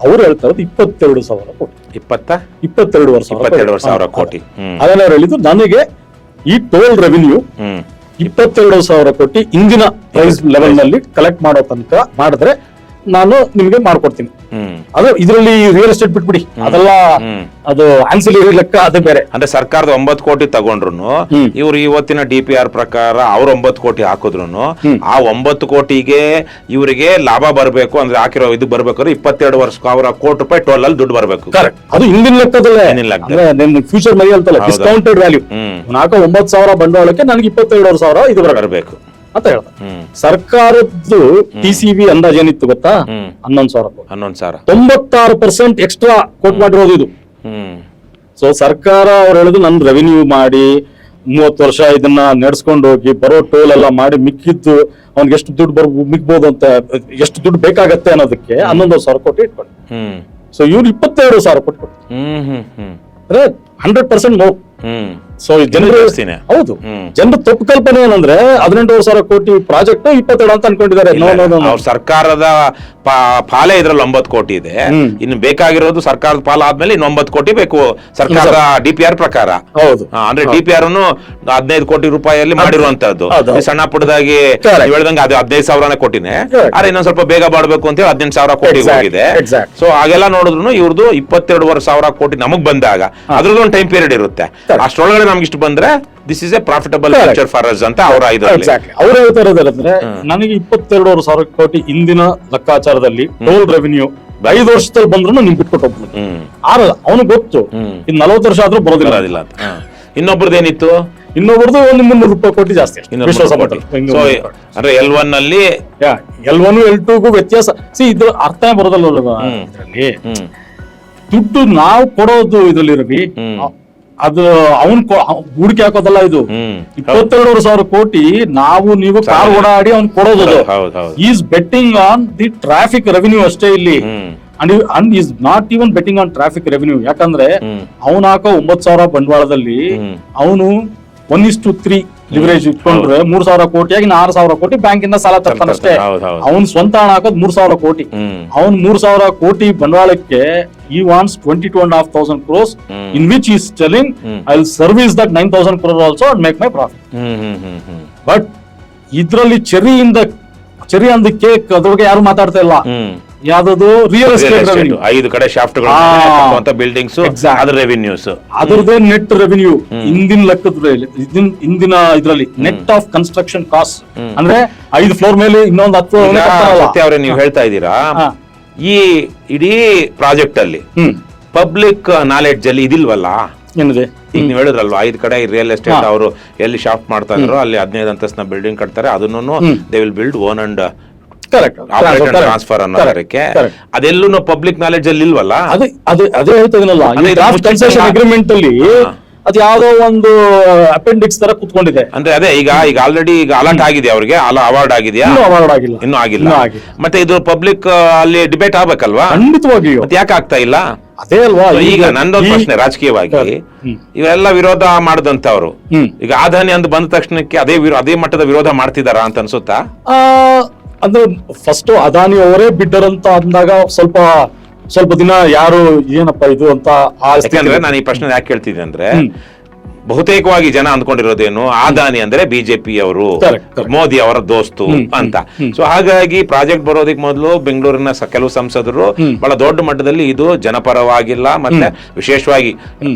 ಅವ್ರು ಹೇಳ್ತಾರೆ 22,000 ಕೋಟಿ. 22,000 ಕೋಟಿ. ಅದನ್ನ ಹೇಳಿದ್ದು ನನಗೆ ಈ ಟೋಲ್ ರೆವಿನ್ಯೂ 22,000 ಕೋಟಿ ಇಂದಿನ ಪ್ರೈಸ್ ಲೆವೆಲ್ ನಲ್ಲಿ ಕಲೆಕ್ಟ್ ಮಾಡೋ ತನಕ ಮಾಡಿದ್ರೆ ನಾನು ನಿಮ್ಗೆ ಮಾಡ್ಕೊಡ್ತೀನಿ. ಅದು ಇದರಲ್ಲಿ ರಿಯಲ್ ಎಸ್ಟೇಟ್ ಬಿಟ್ಬಿಡಿ, ಅದೆಲ್ಲ ಅದು ಆನ್ಸಿಲರಿ ಲೆಕ್ಕ, ಅದು ಬೇರೆ. ಅಂದ್ರೆ ಸರ್ಕಾರದ 9 ಕೋಟಿ ತಗೊಂಡ್ರು ಇವ್ರು ಇವತ್ತಿನ DPR ಪ್ರಕಾರ ಅವ್ರ 9 ಕೋಟಿ ಹಾಕಿದ್ರು ಆ 9 ಕೋಟಿಗೆ ಇವರಿಗೆ ಲಾಭ ಬರಬೇಕು ಅಂದ್ರೆ ಹಾಕಿರೋ ಇದು ಬರ್ಬೇಕಾದ್ರೆ 22,000 ಕೋಟಿ ರೂಪಾಯಿ ಟೋಲ್ ಅಲ್ಲಿ ದುಡ್ಡು ಬರಬೇಕು. ಅದು ಹಿಂದಿನ ಲೆಕ್ಕದಲ್ಲೇ, ಫ್ಯೂಚರ್ ಮನಿ ಅಂತಲ್ಲ, ಡಿಸ್ಕೌಂಟೆಡ್ ವ್ಯಾಲ್ಯೂ. ನಾಲ್ಕು 9,000 ಬಂಡವಾಳಕ್ಕೆ ನನಗೆ 22,000 ಇದು ಬರಬೇಕು ಅಂತ ಹೇಳ್ತಾರೆ. ಸರ್ಕಾರದ್ದು TCV ಅಂದಾಜ್ ಏನಿತ್ತು ಗೊತ್ತಾ? 11,000 ಕೋಟಿ. 96% ಎಕ್ಸ್ಟ್ರಾ ಕೋಟ್ ಮಾಡಿರೋದು ಇದು. ಸೊ ಸರ್ಕಾರ ಅವ್ರು ಹೇಳಿದ್ರು ನನ್ ರೆವಿನ್ಯೂ ಮಾಡಿ 30 ವರ್ಷ ಇದನ್ನ ನಡೆಸ್ಕೊಂಡು ಹೋಗಿ ಬರೋ ಟೋಲ್ ಎಲ್ಲ ಮಾಡಿ ಮಿಕ್ಕಿದ್ದು ಅವ್ನಿಗೆ ಎಷ್ಟು ದುಡ್ಡು ಮಿಕ್ಬೋದು ಅಂತ, ಎಷ್ಟು ದುಡ್ಡು ಬೇಕಾಗತ್ತೆ ಅನ್ನೋದಕ್ಕೆ 11,000 ಕೋಟಿ ಇಟ್ಕೊಂಡು, ಸೊ ಇವ್ರು 22,000 ಕೋಟಿ ಕೊಟ್ಟು ಅಂದ್ರೆ 100% ಮೋರ್. ಸೊ ಜನರು ಹೌದು, ಜನರು ತಪ್ಪು ಕಲ್ಪನೆ ಏನಂದ್ರೆ 18,000 ಕೋಟಿ ಪ್ರಾಜೆಕ್ಟ್ 22 ಅಂತ ಅನ್ಕೊಂಡಿದ್ದಾರೆ. ಸರ್ಕಾರದ ಪಾಲೇ ಇದ್ರಲ್ಲಿ 9 ಕೋಟಿ ಇದೆ. ಇನ್ನು ಬೇಕಾಗಿರೋದು ಸರ್ಕಾರದ ಪಾಲ ಆದ್ಮೇಲೆ ಇನ್ನು 9 ಕೋಟಿ ಬೇಕು ಸರ್ಕಾರದ DPR ಪ್ರಕಾರ. ಹೌದು, ಅಂದ್ರೆ DPR 15 ಕೋಟಿ ರೂಪಾಯಿಯಲ್ಲಿ ಮಾಡಿರುವಂತದ್ದು. ಸಣ್ಣ ಪುಟ್ಟದಾಗಿ ಹೇಳ್ದಂಗೆ ಅದು 15,000 ಕೋಟಿನೇ, ಆದ್ರೆ ಇನ್ನೊಂದ್ ಸ್ವಲ್ಪ ಬೇಗ ಮಾಡಬೇಕು ಅಂತ ಹೇಳಿ 18,000 ಕೋಟಿ ಹೋಗಿದೆ. ಸೊ ಹಾಗೆಲ್ಲ ನೋಡಿದ್ರು ಇವ್ರದ್ದು 22,000 ಕೋಟಿ ನಮಗ್ ಬಂದಾಗ ಅದ್ರದ್ದು ಒಂದು ಟೈಮ್ ಪೀರಿಯಡ್ ಇರುತ್ತೆ. ಅಷ್ಟೊಳಗಡೆ ನಮ್ಗೆ ಇಷ್ಟು ಬಂದ್ರೆ this is A profitable future for us ಅಂತ ಅವ್ರು ಅವ್ರು ಹೇಳ್ತಾ ಇರೋದಂದ್ರೆ ನನಗೆ 22,000 ಕೋಟಿ ಇಂದಿನ ಲೆಕ್ಕಾಚಾರದಲ್ಲಿ ಟೋಲ್ ರೆವಿನ್ಯೂ 5 ವರ್ಷದಲ್ಲಿ ಬಂದ್ರು ನಿಮ್ಗೆ ಬಿಟ್ಕೊಟ್ಟು ಹೋಗ್ಬೋದು. ಆರಲ್ಲ, ಅವನು ಗೊತ್ತು ಇನ್ 40 ವರ್ಷ ಆದ್ರೂ ಬರೋದಿಲ್ಲ. ಇನ್ನೊಬ್ರದ್ದು ಏನಿತ್ತು? ಇನ್ನೊಬ್ರದ್ದು ಒಂದು 300 ಕೋಟಿ ಜಾಸ್ತಿ. ಅಂದ್ರೆ L1 ನಲ್ಲಿ L1 L2 ವ್ಯತ್ಯಾಸ. ಇದ್ರ ಅರ್ಥ ಬರೋದಲ್ಲ ಇದ್ರಲ್ಲಿ. ದುಡ್ಡು ನಾವು ಕೊಡೋದು ಇದ್ರಲ್ಲಿ ರವಿ, ಅದು ಅವನ್ ಹೂಡಿಕೆ ಹಾಕೋದಲ್ಲ. ಇದು 22,000 ಕೋಟಿ ನಾವು ನೀವು ಕಾರ್ ಓಡಾಡಿ ಅವ್ನ್ ಕೊಡೋದು. Is betting on the traffic revenue ಅಷ್ಟೇ ಇಲ್ಲಿ. And is not even betting on traffic revenue. ಯಾಕಂದ್ರೆ ಅವನ್ ಹಾಕೋ 9,000 ಬಂಡವಾಳದಲ್ಲಿ ಅವನು 1:3 ಲಿವರೇಜ್ ಇಟ್ಕೊಂಡ್ರೆ 3,000 ಕೋಟಿಯಾಗಿ 6,000 ಕೋಟಿ ಬ್ಯಾಂಕ್ ಇಂದ ಸಾಲ ತರ್ತಾನಷ್ಟೇ. ಅವ್ನ್ ಸ್ವಂತ ಹಣ ಹಾಕೋದು 3,000 ಕೋಟಿ. ಅವ್ನ್ 3,000 ಕೋಟಿ ಬಂಡವಾಳಕ್ಕೆ he wants 22,500 crores in which he is telling I'll service that 9,000 crore also and make my profit. But ಇದ್ರಲ್ಲಿ ಚೆರಿ ಅಂದ ಕೇಕ್ ಅದ್ರೊಳಗೆ ಯಾರು ಮಾತಾಡ್ತಾ ಇಲ್ಲ. ಯಾವ್ದು ರಿಯಲ್ ಎಸ್ಟೇಟ್ ರೆವಿನ್ಯೂ, 5 ಕಡೆ ಶಾಫ್ಟ್ಗಳು ಅಂತ ಬಿಲ್ಡಿಂಗ್ಸ್, ಅದರ ರೆವಿನ್ಯೂಸ್, ಅದರದೇ ನೆಟ್ ರೆವಿನ್ಯೂ ಇಂದಿನ ಲೆಕ್ಕದ ಇಂದಿನ ಇದ್ರಲ್ಲಿ ನೆಟ್ ಆಫ್ ಕನ್ಸ್ಟ್ರಕ್ಷನ್ ಕಾಸ್ಟ್ ಅಂದ್ರೆ 5 ಫ್ಲೋರ್ ಮೇಲೆ ಇನ್ನೊಂದು 10 ಅವ್ರೆ ನೀವು ಹೇಳ್ತಾ ಇದ್ದೀರಾ. ಈ ಇಡೀ ಪ್ರಾಜೆಕ್ಟ್ ಅಲ್ಲಿ ಪಬ್ಲಿಕ್ ನಾಲೆಡ್ಜ್ ಅಲ್ಲಿ ಇದಿಲ್ವಲ್ಲ? ಏನಿದೆ ಈಗ ನೀವು ಹೇಳಿದ್ರಲ್ವಾ 5 ಕಡೆ ರಿಯಲ್ ಎಸ್ಟೇಟ್ ಅವರು ಎಲ್ಲಿ ಶಾಫ್ಟ್ ಮಾಡ್ತಾ ಇದ್ರು ಅಲ್ಲಿ 15 ಅಂತಸ್ತಿನ ಬಿಲ್ಡಿಂಗ್ ಕಟ್ತಾರೆ, ಅದನ್ನು they will build own and transfer ಅನ್ನೋದಕ್ಕೆ ಅದೆಲ್ಲೂ ಪಬ್ಲಿಕ್ ನಾಲೆಡ್ಜ್ ಅಲ್ಲಿ ಇಲ್ವಲ್ಲ? ಅದೇ ಹೇಳ್ತದಲ್ಲ, ಕನ್ಸೆಷನ್ ಅಗ್ರಿಮೆಂಟ್ ಅಲ್ಲಿ ಅದು ಯಾವ್ದೋ ಒಂದು ಅಪೆಂಡಿಕ್ಸ್ ತರ ಕುತ್ಕೊಂಡಿದೆ. ಅಂದ್ರೆ ಅದೇ ಈಗ ಆಲ್ರೆಡಿ ಈಗ ಅಲರ್ಟ್ ಆಗಿದೆ, ಅವ್ರಿಗೆ ಅವಾರ್ಡ್ ಆಗಿದೆಯಾ? ಇನ್ನೂ ಆಗಿಲ್ಲ. ಮತ್ತೆ ಇದು ಪಬ್ಲಿಕ್ ಅಲ್ಲಿ ಡಿಬೇಟ್ ಆಗ್ಬೇಕಲ್ವಾ? ಖಂಡಿತವಾಗಿ. ಯಾಕೆ ಆಗ್ತಾ ಇಲ್ಲ? ಅದೇ ಅಲ್ವಾ ಈಗ ನಂದೊಂದು ಪ್ರಶ್ನೆ. ರಾಜಕೀಯವಾಗಿ ಇವೆಲ್ಲ ವಿರೋಧ ಮಾಡಿದಂತವ್ರು ಈಗ ಆದಾನಿ ಅಂತ ಬಂದ ತಕ್ಷಣಕ್ಕೆ ಅದೇ ಮಟ್ಟದ ವಿರೋಧ ಮಾಡ್ತಿದಾರಾ ಅಂತ ಅನ್ಸುತ್ತಾ? ಅಂದ್ರೆ ಫಸ್ಟ್ ಅದಾನಿ ಅವರೇ ಬಿಡ್ಡರ್ ಅಂತ ಅಂದಾಗ ಸ್ವಲ್ಪ ದಿನ ಯಾರು ಏನಪ್ಪಾ ಇದು ಅಂತ. ಯಾಕಂದ್ರೆ ನಾನು ಈ ಪ್ರಶ್ನೆ ಯಾಕೆ ಕೇಳ್ತಿದ್ದೆ ಅಂದ್ರೆ ಬಹುತೇಕವಾಗಿ ಜನ ಅಂದ್ಕೊಂಡಿರೋದೇನು, ಆದಾನಿ ಅಂದ್ರೆ ಬಿಜೆಪಿ ಅವರು, ಮೋದಿ ಅವರ ದೋಸ್ತು ಅಂತ. ಸೊ ಹಾಗಾಗಿ ಪ್ರಾಜೆಕ್ಟ್ ಬರೋದಕ್ಕೆ ಮೊದಲು ಬೆಂಗಳೂರಿನ ಕೆಲವು ಸಂಸದರು ಬಹಳ ದೊಡ್ಡ ಮಟ್ಟದಲ್ಲಿ ಇದು ಜನಪರವಾಗಿಲ್ಲ, ಮತ್ತೆ ವಿಶೇಷವಾಗಿ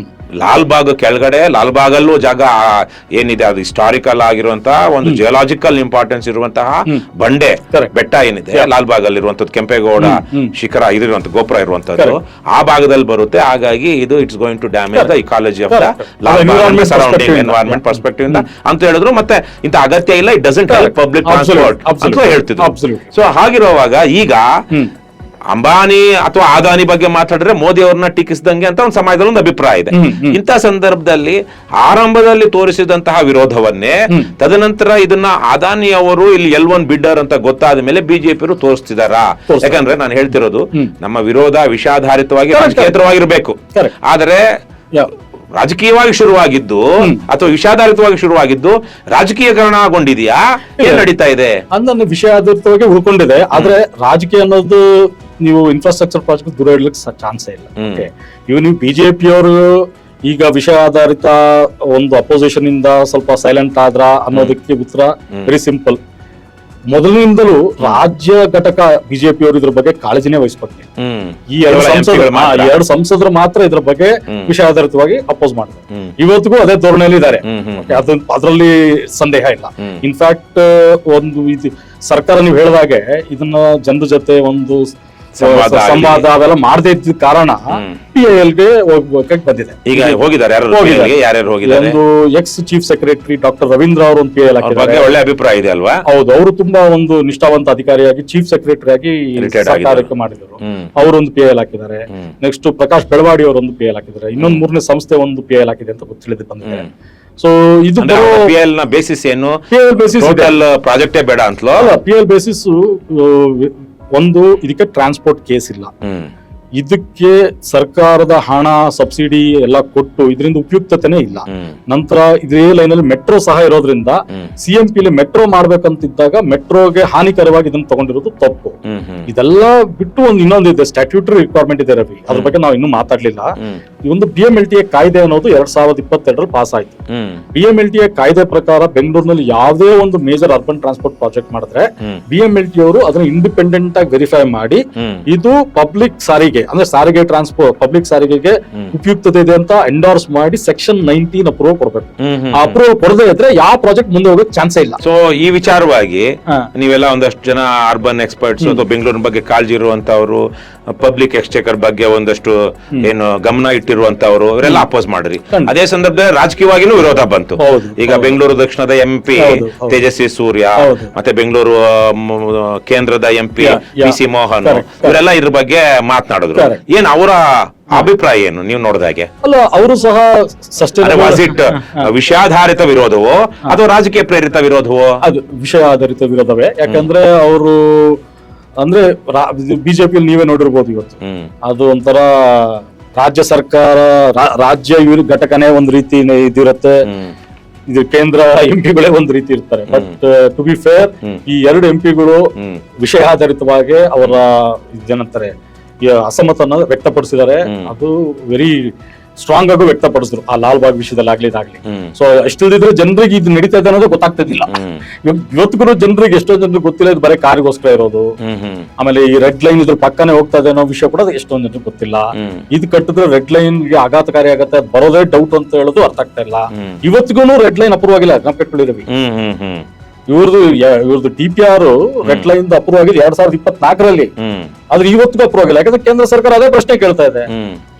ಲಾಲ್ಬಾಗ್ ಕೆಳಗಡೆ, ಲಾಲ್ಬಾಗಲ್ಲೂ ಜಾಗ ಏನಿದೆ ಅದು ಹಿಸ್ಟಾರಿಕಲ್ ಆಗಿರುವಂತಹ ಒಂದು ಜಿಯೋಲಾಜಿಕಲ್ ಇಂಪಾರ್ಟೆನ್ಸ್ ಇರುವಂತಹ ಬಂಡೆ ಬೆಟ್ಟ ಏನಿದೆ ಲಾಲ್ಬಾಗ್ ಅಲ್ಲಿ ಇರುವಂತದ್ದು, ಕೆಂಪೇಗೌಡ ಶಿಖರ ಇರುವಂತ ಗೋಪುರ ಇರುವಂತದ್ದು ಆ ಭಾಗದಲ್ಲಿ ಬರುತ್ತೆ. ಹಾಗಾಗಿ ಇದು it's going to damage the ecology of the Lalbagh surrounding environment perspective ಇಂದ ಅಂತ ಹೇಳಿದ್ರು. ಮತ್ತೆ ಇಂತ ಅಗತ್ಯ ಇಲ್ಲ, it doesn't help public transport ಅಂತ ಹೇಳ್ತಿದ್ರು. ಸೊ ಹಾಗಿರುವಾಗ ಈಗ ಅಂಬಾನಿ ಅಥವಾ ಅದಾನಿ ಬಗ್ಗೆ ಮಾತಾಡಿದ್ರೆ ಮೋದಿ ಅವ್ರನ್ನ ಟೀಕಿಸಿದಂಗೆ ಅಂತ ಒಂದು ಸಮಾಜದಲ್ಲಿ ಒಂದು ಅಭಿಪ್ರಾಯ ಇದೆ. ಇಂಥ ಸಂದರ್ಭದಲ್ಲಿ ಆರಂಭದಲ್ಲಿ ತೋರಿಸಿದಂತಹ ವಿರೋಧವನ್ನೇ ತದನಂತರ ಇದನ್ನ ಅದಾನಿ ಅವರು ಇಲ್ಲಿ L1 ಬಿಡ್ಡರ್ ಅಂತ ಗೊತ್ತಾದ ಮೇಲೆ ಬಿಜೆಪಿ ತೋರಿಸ್ತಿದಾರಾ? ಯಾಕಂದ್ರೆ ನಾನು ಹೇಳ್ತಿರೋದು ನಮ್ಮ ವಿರೋಧ ವಿಷಾಧಾರಿತವಾಗಿ ರಾಜಕೀಯೇತರವಾಗಿರ್ಬೇಕು, ಆದರೆ ರಾಜಕೀಯವಾಗಿ ಶುರುವಾಗಿದ್ದು ಅಥವಾ ವಿಷಾಧಾರಿತವಾಗಿ ಶುರುವಾಗಿದ್ದು ರಾಜಕೀಯಕರಣಗೊಂಡಿದೆಯಾ? ಏನ್ ನಡೀತಾ ಇದೆ? ಅಂದ್ರೆ ವಿಷಯಾಧಾರಿತವಾಗಿ ಉಳ್ಕೊಂಡಿದೆ, ಆದ್ರೆ ರಾಜಕೀಯ ಅನ್ನೋದು ನೀವು ಇನ್ಫ್ರಾಸ್ಟ್ರಕ್ಚರ್ ಪ್ರಾಜೆಕ್ಟ್ ದೂರ ಇಡ್ಲಿಕ್ಕೆ ಚಾನ್ಸೇ ಇಲ್ಲ. ಇವ್ ನೀವು ಬಿಜೆಪಿಯವರು ಈಗ ವಿಷಯ ಆಧಾರಿತ ಒಂದು ಅಪೋಸಿಷನ್ ಇಂದ ಸ್ವಲ್ಪ ಸೈಲೆಂಟ್ ಆದ್ರ ಅನ್ನೋದಕ್ಕೆ ಉತ್ತರ ವೆರಿ ಸಿಂಪಲ್. ಮೊದಲಿನಿಂದಲೂ ರಾಜ್ಯ ಘಟಕ ಬಿಜೆಪಿಯವರು ಇದ್ರ ಬಗ್ಗೆ ಕಾಳಜಿನೇ ವಹಿಸ್ಬೇಕು. ಈ ಎರಡು ಸಂಸದರು ಮಾತ್ರ ಇದ್ರ ಬಗ್ಗೆ ವಿಷಯಾಧಾರಿತವಾಗಿ ಅಪೋಸ್ ಮಾಡಿದ್ದಾರೆ. ಇವತ್ತಿಗೂ ಅದೇ ಧೋರಣೆಯಲ್ಲಿ ಇದ್ದಾರೆ, ಅದರಲ್ಲಿ ಸಂದೇಹ ಇಲ್ಲ. ಇನ್ಫ್ಯಾಕ್ಟ್ ಒಂದು ಸರ್ಕಾರ ನೀವು ಹೇಳಿದಾಗೆ ಇದನ್ನ ಜನರ ಜೊತೆ ಒಂದು ಸಂವಾದ ಅವೆಲ್ಲ ಮಾಡದೇ ಇದ್ದ ಕಾರಣ PILಗೆ ಹೋಗ್ಬೇಕಾಗಿ ಬಂದಿದೆ. ಈಗ ಹೋಗಿದ್ದಾರೆ, ಯಾರ್ಯಾರು ಹೋಗಿದ್ದಾರೆ? ಒಂದು X chief secretary doctor Ravindra ಅವರು ಒಂದು PIL ಹಾಕಿದ್ದಾರೆ. ಒಳ್ಳೆ ಅಭಿಪ್ರಾಯ ಇದೆ ಅಲ್ವಾ? ಹೌದು, ಅವರು ತುಂಬಾ ಒಂದು ನಿಷ್ಠಾವಂತ ಅಧಿಕಾರಿಯಾಗಿ ಚೀಫ್ ಸೆಕ್ರೆಟರಿ ಆಗಿ ಸರ್ಕಾರಕ್ಕೆ ಮಾಡಿದ್ರು. ಅವರೊಂದು PIL ಹಾಕಿದ್ದಾರೆ. ನೆಕ್ಸ್ಟ್ ಪ್ರಕಾಶ್ ಬೆಳವಾಡಿ ಅವರೊಂದು PIL ಹಾಕಿದ್ದಾರೆ. ಇನ್ನೊಂದು ಮೂರನೇ ಸಂಸ್ಥೆ ಒಂದು PIL ಹಾಕಿದೆ ಅಂತ ತಿಳಿದು ಬಂದಿದೆ. ಸೊ ಇದು PIL ನ ಬೇಸಿಸ್ ಏನು? ಟೋಟಲ್ ಪ್ರಾಜೆಕ್ಟೇ ಬೇಡ ಅಂತಲೋ? PIL ಬೇಸಿಸ್ ಒಂದು, ಇದಕ್ಕೆ ಟ್ರಾನ್ಸ್ಪೋರ್ಟ್ ಕೇಸ್ ಇಲ್ಲ, ಇದಕ್ಕೆ ಸರ್ಕಾರದ ಹಣ ಸಬ್ಸಿಡಿ ಎಲ್ಲ ಕೊಟ್ಟು ಇದರಿಂದ ಉಪಯುಕ್ತತೆನೇ ಇಲ್ಲ. ನಂತರ ಇದೇ ಲೈನ್ ಅಲ್ಲಿ ಮೆಟ್ರೋ ಸಹ ಇರೋದ್ರಿಂದ CMP ಮೆಟ್ರೋ ಮಾಡ್ಬೇಕಂತಿದ್ದಾಗ ಮೆಟ್ರೋಗೆ ಹಾನಿಕರವಾಗಿ ಇದನ್ನ ತಗೊಂಡಿರೋದು ತಪ್ಪು. ಇದೆಲ್ಲ ಬಿಟ್ಟು ಒಂದು ಇನ್ನೊಂದು ಇದೆ, ಸ್ಟ್ಯಾಟ್ಯೂಟರಿ ರಿಕ್ವೈರ್ಮೆಂಟ್ ಇದೆ ರವಿ, ಅದ್ರ ಬಗ್ಗೆ ನಾವು ಇನ್ನೂ ಮಾತಾಡ್ಲಿಲ್ಲ. ಈ ಒಂದು BMLTA ಕಾಯ್ದೆ ಅನ್ನೋದು 2022 ಪಾಸ್ ಆಯ್ತು. BMLTA ಕಾಯ್ದೆ ಪ್ರಕಾರ ಬೆಂಗಳೂರಿನಲ್ಲಿ ಯಾವುದೇ ಒಂದು ಮೇಜರ್ ಅರ್ಬನ್ ಟ್ರಾನ್ಸ್ಪೋರ್ಟ್ ಪ್ರಾಜೆಕ್ಟ್ ಮಾಡಿದ್ರೆ BMLT ಅವರು ಅದನ್ನ ಇಂಡಿಪೆಂಡೆಂಟ್ ಆಗಿ ವೆರಿಫೈ ಮಾಡಿ ಇದು ಪಬ್ಲಿಕ್ ಸಾರಿಗೆ ಅಂದ್ರೆ ಸಾರಿಗೆ ಟ್ರಾನ್ಸ್ಪೋರ್ಟ್ ಪಬ್ಲಿಕ್ ಸಾರಿಗೆಗೆ ಉಪಯುಕ್ತತೆ ಇದೆ ಅಂತ ಎಂಡೋರ್ಸ್ ಮಾಡಿ ಸೆಕ್ಷನ್ 19 ಅಪ್ರೂವ್ ಕೊಡ್ಬೇಕು. ಆ ಅಪ್ರೂವ್ ಕೊಡದೇ ಇದ್ರೆ ಯಾವ ಪ್ರಾಜೆಕ್ಟ್ ಮುಂದೆ ಹೋಗೋಕೆ ಚಾನ್ಸೇ ಇಲ್ಲ. ಸೊ ಈ ವಿಚಾರವಾಗಿ ನೀವೆಲ್ಲ ಒಂದಷ್ಟು ಜನ ಅರ್ಬನ್ ಎಕ್ಸ್ಪರ್ಟ್ಸ್ ಅಥವಾ ಬೆಂಗಳೂರಿನ ಬಗ್ಗೆ ಕಾಳಜಿ ಇರುವಂತವರು, ಪಬ್ಲಿಕ್ ಎಕ್ಸ್ಚೇಕರ್ ಬಗ್ಗೆ ಒಂದಷ್ಟು ಏನು ಗಮನ ಇಟ್ಟಿರುವಂತವರು ಇವರೆಲ್ಲ ಅಪೋಸ್ ಮಾಡ್ರಿ. ಅದೇ ಸಂದರ್ಭದಲ್ಲಿ ರಾಜಕೀಯವಾಗಿನೂ ವಿರೋಧ ಬಂತು. ಈಗ ಬೆಂಗಳೂರು ದಕ್ಷಿಣದ MP ತೇಜಸ್ವಿ ಸೂರ್ಯ, ಮತ್ತೆ ಬೆಂಗಳೂರು ಕೇಂದ್ರದ MP PC ಮೋಹನ್ ಇವರೆಲ್ಲ ಇದ್ರ ಬಗ್ಗೆ ಮಾತನಾಡಿದ್ರು. ಏನ್ ಅವರ ಅಭಿಪ್ರಾಯ ಏನು ನೀವು ನೋಡಿದಾಗೆ? ಅಲ್ಲ, ಅವರು ಸಹ ವಿಷಯಾಧಾರಿತ ವಿರೋಧವೋ ಅಥವಾ ರಾಜಕೀಯ ಪ್ರೇರಿತ ವಿರೋಧವೋ? ಅದು ವಿಷಯ ಆಧಾರಿತ ವಿರೋಧವೇ. ಯಾಕಂದ್ರೆ ಅವರು ಅಂದ್ರೆ ಬಿಜೆಪಿಯಲ್ಲಿ ನೀವೇ ನೋಡಿರ್ಬೋದು ಇವತ್ತು ಅದು ಒಂಥರ ರಾಜ್ಯ ಸರ್ಕಾರ ರಾಜ್ಯ ಘಟಕನೇ ಒಂದ್ ರೀತಿ ಇದಿರುತ್ತೆ, ಇದು ಕೇಂದ್ರ MP ಒಂದ್ ರೀತಿ ಇರ್ತಾರೆ. ಬಟ್ ಟು ಬಿ ಫೇರ್ ಈ ಎರಡು MP ವಿಷಯ ಆಧಾರಿತವಾಗಿ ಅವರ ಏನಂತಾರೆ ಅಸಮತನ ವ್ಯಕ್ತಪಡಿಸಿದ್ದಾರೆ. ಅದು ವೆರಿ ಸ್ಟ್ರಾಂಗ್ ಆಗಿ ವ್ಯಕ್ತಪಡಿಸಿದ್ರು ಆ ಲಾಲ್ಬಾಗ್ ವಿಷಯದಲ್ಲಿ ಆಗ್ಲಿ. ಸೊ ಎಷ್ಟಿದ್ರೆ ಜನರಿಗೆ ಇದು ನಡೀತಾ ಇದೆ ಅನ್ನೋದು ಗೊತ್ತಾಗ್ತಿದ್ದಿಲ್ಲ. ಇವತ್ತಿಗೂ ಜನರಿಗೆ ಎಷ್ಟೋ ಜನರಿಗೆ ಗೊತ್ತಿಲ್ಲ ಇದು ಬರೀ ಕಾರ್ಗೋಸ್ಕರ ಇರೋದು. ಆಮೇಲೆ ಈ ರೆಡ್ ಲೈನ್ ಇದ್ರ ಪಕ್ಕನೆ ಹೋಗ್ತಾ ಇದೆ ಅನ್ನೋ ವಿಷಯ ಕೂಡ ಎಷ್ಟೊಂದು ಜನರಿಗೆ ಗೊತ್ತಿಲ್ಲ. ಇದು ಕಟ್ಟಿದ್ರೆ ರೆಡ್ ಲೈನ್ ಗೆ ಆಘಾತಕಾರಿ ಆಗತ್ತೆ, ಬರೋದೇ ಡೌಟ್ ಅಂತ ಹೇಳೋದು ಅರ್ಥ ಆಗ್ತಾ ಇಲ್ಲ. ಇವತ್ತಿಗೂ ರೆಡ್ ಲೈನ್ ಅಪ್ರೂವ್ ಆಗಿಲ್ಲ, ಜ್ಞಾಪಕಟ್ಕೊಳ್ಳಿ. ಇವ್ರದ್ದು DPR ರೆಡ್ ಲೈನ್ ಅಪ್ರೂವ್ ಆಗಿದೆ 2024ರಲ್ಲಿ, ಆದ್ರೆ ಇವತ್ತಿಗೂ ಅಪ್ರೂವ್ ಆಗಿಲ್ಲ. ಯಾಕಂದ್ರೆ ಕೇಂದ್ರ ಸರ್ಕಾರ ಅದೇ ಪ್ರಶ್ನೆ ಕೇಳ್ತಾ ಇದೆ.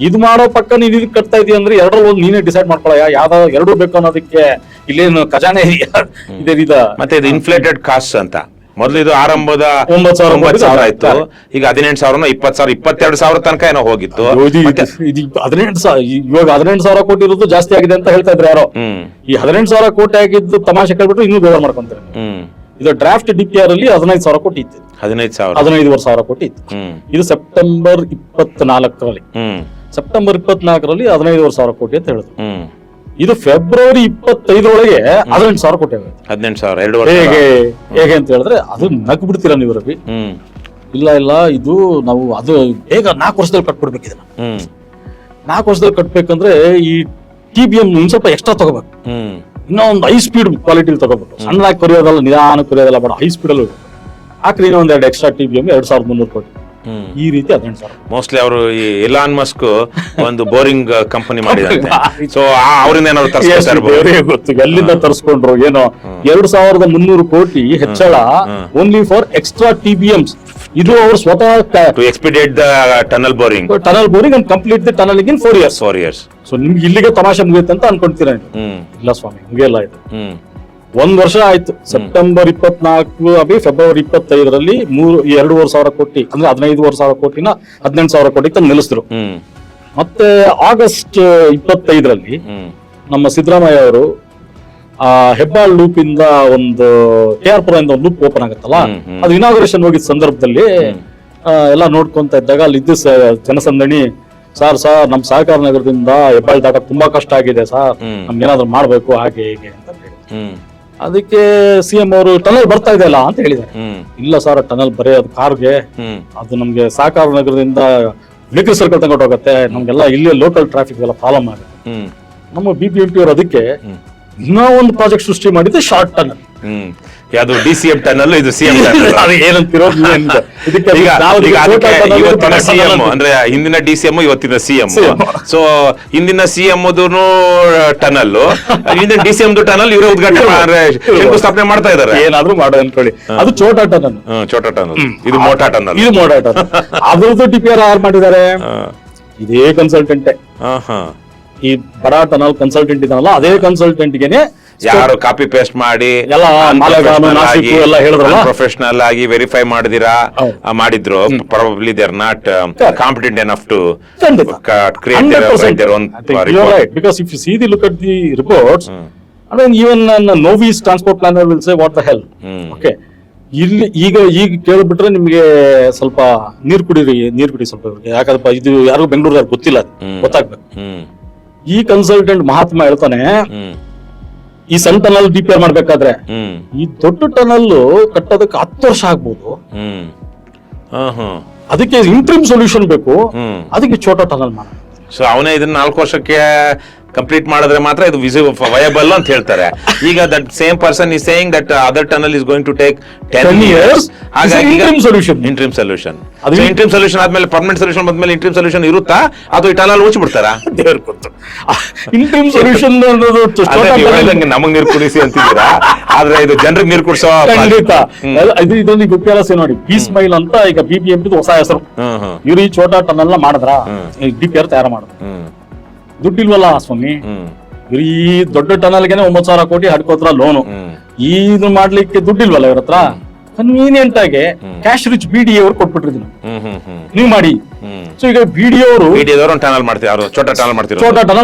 ಇದು ಮಾಡೋ ಪಕ್ಕ ನೀನ್ ಇದು ಕಟ್ತಾ ಇದೀಯ ಅಂದ್ರೆ ಎರಡರಲ್ಲಿ ಒಂದು ನೀನೇ ಡಿಸೈಡ್ ಮಾಡ್ಕೊಳ್ಳ, ಯಾವ್ದಾವ ಎರಡು ಬೇಕು ಅನ್ನೋದಕ್ಕೆ ಇಲ್ಲೇನು ಖಜಾನೆ ಇದೆ. ಮತ್ತೆ ಇದು ಇನ್ಫ್ಲೇಟೆಡ್ ಕಾಸ್ಟ್ ಅಂತ ಮೊದಲು ಇದು ಆರಂಭದ 9,000 ಆಯ್ತು, ಈಗ 18,000 20,000 22,000 ತನಕ ಏನೋ ಹೋಗಿತ್ತು. 18,000 ಇವಾಗ 18,000 ಕೋಟಿ ಇರೋದು ಜಾಸ್ತಿ ಆಗಿದೆ ಅಂತ ಹೇಳ್ತಾ ಇದ್ರೆ ಯಾರೋ. ಈ 18,000 ಕೋಟಿ ಆಗಿದ್ದು ತಮಾಷೆ ಕೇಳ್ಬಿಟ್ಟು ಇನ್ನೂ ಬೇಗ ಮಾಡ್ಕೊಂತಾರೆ. ಇದು ಡ್ರಾಫ್ಟ್ DPR ಅಲ್ಲಿ 15,000 ಕೋಟಿ ಇತ್ತು, 15,500 ಕೋಟಿ ಇತ್ತು. ಇದು ಸೆಪ್ಟೆಂಬರ್ 24ರಲ್ಲಿ, ಸೆಪ್ಟೆಂಬರ್ 24ರಲ್ಲಿ 15,500 ಕೋಟಿ ಅಂತ ಹೇಳಿದ್ರು. ಇದು ಫೆಬ್ರವರಿ 25ರೊಳಗೆ 18,000 ಕೋಟಿ ಆಗುತ್ತೆ. 18,000 ಹೇಗೆ ಅಂತ ಹೇಳಿದ್ರೆ ಅದು ನಗ್ ಬಿಡ್ತೀರಾ ನೀವು ರವಿ? ಇಲ್ಲ ಇದು ನಾವು ಅದು ಬೇಗ 4 ವರ್ಷದಲ್ಲಿ ಕಟ್ಬಿಡ್ಬೇಕು. ಇದನ್ನ 4 ವರ್ಷದಲ್ಲಿ ಕಟ್ಬೇಕಂದ್ರೆ ಈ TBM ಸ್ವಲ್ಪ ಎಕ್ಸ್ಟ್ರಾ ತಗೋಬೇಕು, ಇನ್ನೊಂದು ಹೈ ಸ್ಪೀಡ್ ಕ್ವಾಲಿಟಿ ತಗೋಬೇಕು. ಸಣ್ಣದಾಗಿ ಕೊರಿಯೋದಲ್ಲ, ನಿಧಾನ ಕೊರಿಯೋದಲ್ಲ, ಬೇಡ, ಹೈ ಸ್ಪೀಡ್ ಅಲ್ಲಿ ಹಾಕ್ರಿ. ಇನ್ನೊಂದು 2 ಎಕ್ಸ್ಟ್ರಾ TBM 2,300 ಕೋಟಿ ಈ ರೀತಿ 18,000. ಮೋಸ್ಟ್ಲಿ ಅವರು ಈ ಎಲಾನ್ ಮಸ್ಕ್ ಒಂದು ಬೋರಿಂಗ್ ಕಂಪನಿ ಮಾಡಿದಂತೆ, ಸೊ ಅವರಿಂದ ಏನಾದ್ರು ತರಿಸ್ತಾರೆ ದೇವರಿಗೆ ಗೊತ್ತು ಎಲ್ಲಿಂದ ತರಿಸ್ಕೊಂಡ್ರು ಏನೋ. 2,300 ಕೋಟಿ ಹೆಚ್ಚಳ ಓನ್ಲಿ ಫಾರ್ ಎಕ್ಸ್ಟ್ರಾ TBMs. ಇದು ಅವರು ಸ್ವತಃ to expedite the tunnel boring and complete the tunnel in 4 years. So ನಿಮ್ಗೆ ಇಲ್ಲಿಗೆ ತಮಾಷೆ ಮುಗಿಯುತ್ತೆ ಅಂತ ಅನ್ಕೊಂತೀರ? ಇಲ್ಲ ಸ್ವಾಮಿ, ಮುಗಿಯಲ್ಲ ಇದು. 1 ವರ್ಷ ಆಯ್ತು. ಸೆಪ್ಟೆಂಬರ್ 24 ಅಭಿ ಫೆಬ್ರವರಿ 25ರಲ್ಲಿ 2,500 ಕೋಟಿ ಅಂದ್ರೆ 15,000 ಕೋಟಿನ 18,000 ಕೋಟಿ ತಂದು ನಿಲ್ಲಿಸಿದ್ರು. ಮತ್ತೆ ಆಗಸ್ಟ್ 25ರಲ್ಲಿ ನಮ್ಮ ಸಿದ್ದರಾಮಯ್ಯ ಅವರು ಹೆಬ್ಬಾಳ್ ಲೂಪ್ ಇಂದ ಒಂದು KR ಪುರ ಇಂದ ಒಂದು ಲೂಪ್ ಓಪನ್ ಆಗುತ್ತಲ್ಲ, ಅದು ಇನಾಗ್ರೇಷನ್ ಹೋಗಿದ್ದ ಸಂದರ್ಭದಲ್ಲಿ ಎಲ್ಲ ನೋಡ್ಕೊಂತ ಇದ್ದಾಗ ಅಲ್ಲಿ ಇದ್ದ ಜನಸಂದಣಿ, ಸರ್ ನಮ್ ಸಹಕಾರ ನಗರದಿಂದ ಹೆಬ್ಬಾಳ್ ದಾಟಕ್ ತುಂಬಾ ಕಷ್ಟ ಆಗಿದೆ ಸರ್, ನಮ್ಗೆ ಏನಾದ್ರು ಮಾಡ್ಬೇಕು ಹಾಗೆ ಹೀಗೆ ಅಂತ ಹೇಳಿ. ಅದಕ್ಕೆ CM ಅವರು ಟನಲ್ ಬರ್ತಾ ಇದೆಯಲ್ಲ ಅಂತ ಹೇಳಿದ್ದಾರೆ. ಇಲ್ಲ ಸರ್, ಟನಲ್ ಬರೀ ಅದು ಕಾರ್ಗೆ, ಅದು ನಮ್ಗೆ ಸಹಕಾರ ನಗರದಿಂದ ಬೇಕರಿ ಸರ್ಕಲ್ ತಗೊಂಡು ಹೋಗುತ್ತೆ, ನಮ್ಗೆಲ್ಲ ಇಲ್ಲಿ ಲೋಕಲ್ ಟ್ರಾಫಿಕ್ ಎಲ್ಲ ಪ್ರಾಬ್ಲಮ್ ಆಗುತ್ತೆ. ನಮ್ಮ BBMP ಅವರು ಅದಕ್ಕೆ ಇನ್ನೂ ಒಂದು ಪ್ರಾಜೆಕ್ಟ್ ಸೃಷ್ಟಿ ಮಾಡಿದ್ರೆ ಶಾರ್ಟ್ ಟನಲ್. ಯಾವುದು DCM ಟನಲ್, ಇದು CM ಟನಲ್. ಅದು ಏನಂತಿರೋ ಇವತ್ತಿನ CM ಅಂದ್ರೆ ಹಿಂದಿನ DCM ಇವತ್ತಿನ CM. ಸೊ ಹಿಂದಿನ CM ಟನಲ್, ಹಿಂದಿನ DCM ಟನಲ್ ಇವರೇ ಉದ್ಘಾಟನೆ ಶಂಕುಸ್ಥಾಪನೆ ಮಾಡ್ತಾ ಇದ್ದಾರೆ. ಏನಾದ್ರೂ ಮಾಡೋ ಅನ್ಕೊಳ್ಳಿ. ಅದು ಛೋಟಾ ಟನಲ್. ಛೋಟಾ ಟನಲ್, ಇದು ಮೋಟಾ ಟನಲ್. ಇದು ಮೋಟಾ ಟನಲ್. ಅದ್ರದ್ದು DPR ಯಾರು ಮಾಡಿದ್ದಾರೆ? ಇದೇ ಕನ್ಸಲ್ಟೆಂಟೇ. ಈ ಬಡಾ ಟನಲ್ ಕನ್ಸಲ್ಟೆಂಟ್ ಇದನ್ನಲ್ಲ, ಅದೇ ಕನ್ಸಲ್ಟೆಂಟ್ ಗೆನೆ ಯಾರು ಕಾಪಿ ಪೇಸ್ಟ್ ಮಾಡಿ ಪ್ರೊಫೆಷನಲ್ ಆಗಿ ವೆರಿಫೈ ಮಾಡಿದ್ರು, probably they are not competent enough to create their own report. Because if you see the look at the reports, I mean even a novice transport planner will say what the hell. Okay, ಇಲ್ಲಿ ಈಗ ಕೇಳ್ಬಿಟ್ರೆ ನಿಮ್ಗೆ ಸ್ವಲ್ಪ ನೀರ್ ಕುಡಿ ಸ್ವಲ್ಪ, ಯಾಕಂದ್ರೆ ಇದು ಯಾರಿಗೂ ಬೆಂಗಳೂರು ಗೊತ್ತಿಲ್ಲ, ಗೊತ್ತಾಗ್ಬೇಕು. ಈ ಕನ್ಸಲ್ಟೆಂಟ್ ಮಹಾತ್ಮ ಹೇಳ್ತಾನೆ, ಈ ಸಣ್ಣ ಟನಲ್ DPR ಮಾಡ್ಬೇಕಾದ್ರೆ ಈ ದೊಡ್ಡ ಟನಲ್ ಕಟ್ಟೋದಕ್ಕೆ 10 ವರ್ಷ ಆಗ್ಬೋದು, ಅದಕ್ಕೆ ಇಂಟ್ರಿಮ್ ಸೊಲ್ಯೂಷನ್ ಬೇಕು, ಅದಕ್ಕೆ ಛೋಟಾ ಟನಲ್ ಮಾಡ. ಸೊ ಅವನೇ ಇದನ್ನ 4 ವರ್ಷಕ್ಕೆ ಕಂಪ್ಲೀಟ್ ಮಾಡಿದ್ರೆ ಮಾತ್ರ ಇದು ವಯಬಲ್ ಅಂತ ಹೇಳ್ತಾರೆ. ಈಗ that same person is saying that other tunnel is going to take 10 years. ಹಾಗಾಗಿ ಇಂಟ್ರಿಮ್ ಸೊಲ್ಯೂಷನ್ ಆದ್ಮೇಲೆ ಪರ್ಮನೆಂಟ್ ಸೊಲ್ಯೂಷನ್ ಬಂದ್ಮೇಲೆ ಇಂಟ್ರಿಮ್ ಸೊಲ್ಯೂಷನ್ ಇರುತ್ತಾ ಅಥವಾ ಈ ಟನಲ್ ಮುಚ್ಚಿಬಿಡ್ತಾರಾ? ದೇವ್ರ ಗೊತ್ತು. ಇಂಟ್ರಿಮ್ ಸೊಲ್ಯೂಷನ್ ನಮಗ್ ನೀರು ಕುಡಿಸಿ ಅಂತಿದ್ದೀರಾ, ಆದ್ರೆ ಇದು ಜನರಿಗೆ ನೀರು ಕುಡಿಸೋ ಇದೊಂದು ಗುಪ್ಪಿಯಾಲಸೆ ನೋಡಿ. ಪೀಸ್ ಮೈಲ್ ಅಂತ ಈಗ BBMP ಹೊಸ ಹೆಸರು. ಇವ್ರು ಈ ಛೋಟಾ ಟನಲ್ ಮಾಡಿದ್ರ DPR ತಯಾರು ಮಾಡಿದ್ರು. ದುಡ್ಡಿಲ್ವಲ್ಲ ಸ್ವಾಮಿ, ಈ ದೊಡ್ಡ ಟನಲ್ಗೆನೆ 9,000 ಕೋಟಿ ಹಡ್ಕೋತ್ರ ಲೋನು. ಇದು ಮಾಡ್ಲಿಕ್ಕೆ ದುಡ್ಡಿಲ್ವಲ್ಲ ಇವ್ರ ಹತ್ರ. ಕನ್ವೀನಿಯಂಟ್ ಆಗಿ ಕ್ಯಾಶ್ ರಿಚ್ BDA ಅವ್ರು ಕೊಟ್ಬಿಟ್ರಿ, ನೀವು ಮಾಡಿ. ಸೊ ಈಗ BDA ಅವರು ಟನಲ್ ಮಾಡ್ತಾರೆ, ಛೋಟಾ ಟನಲ್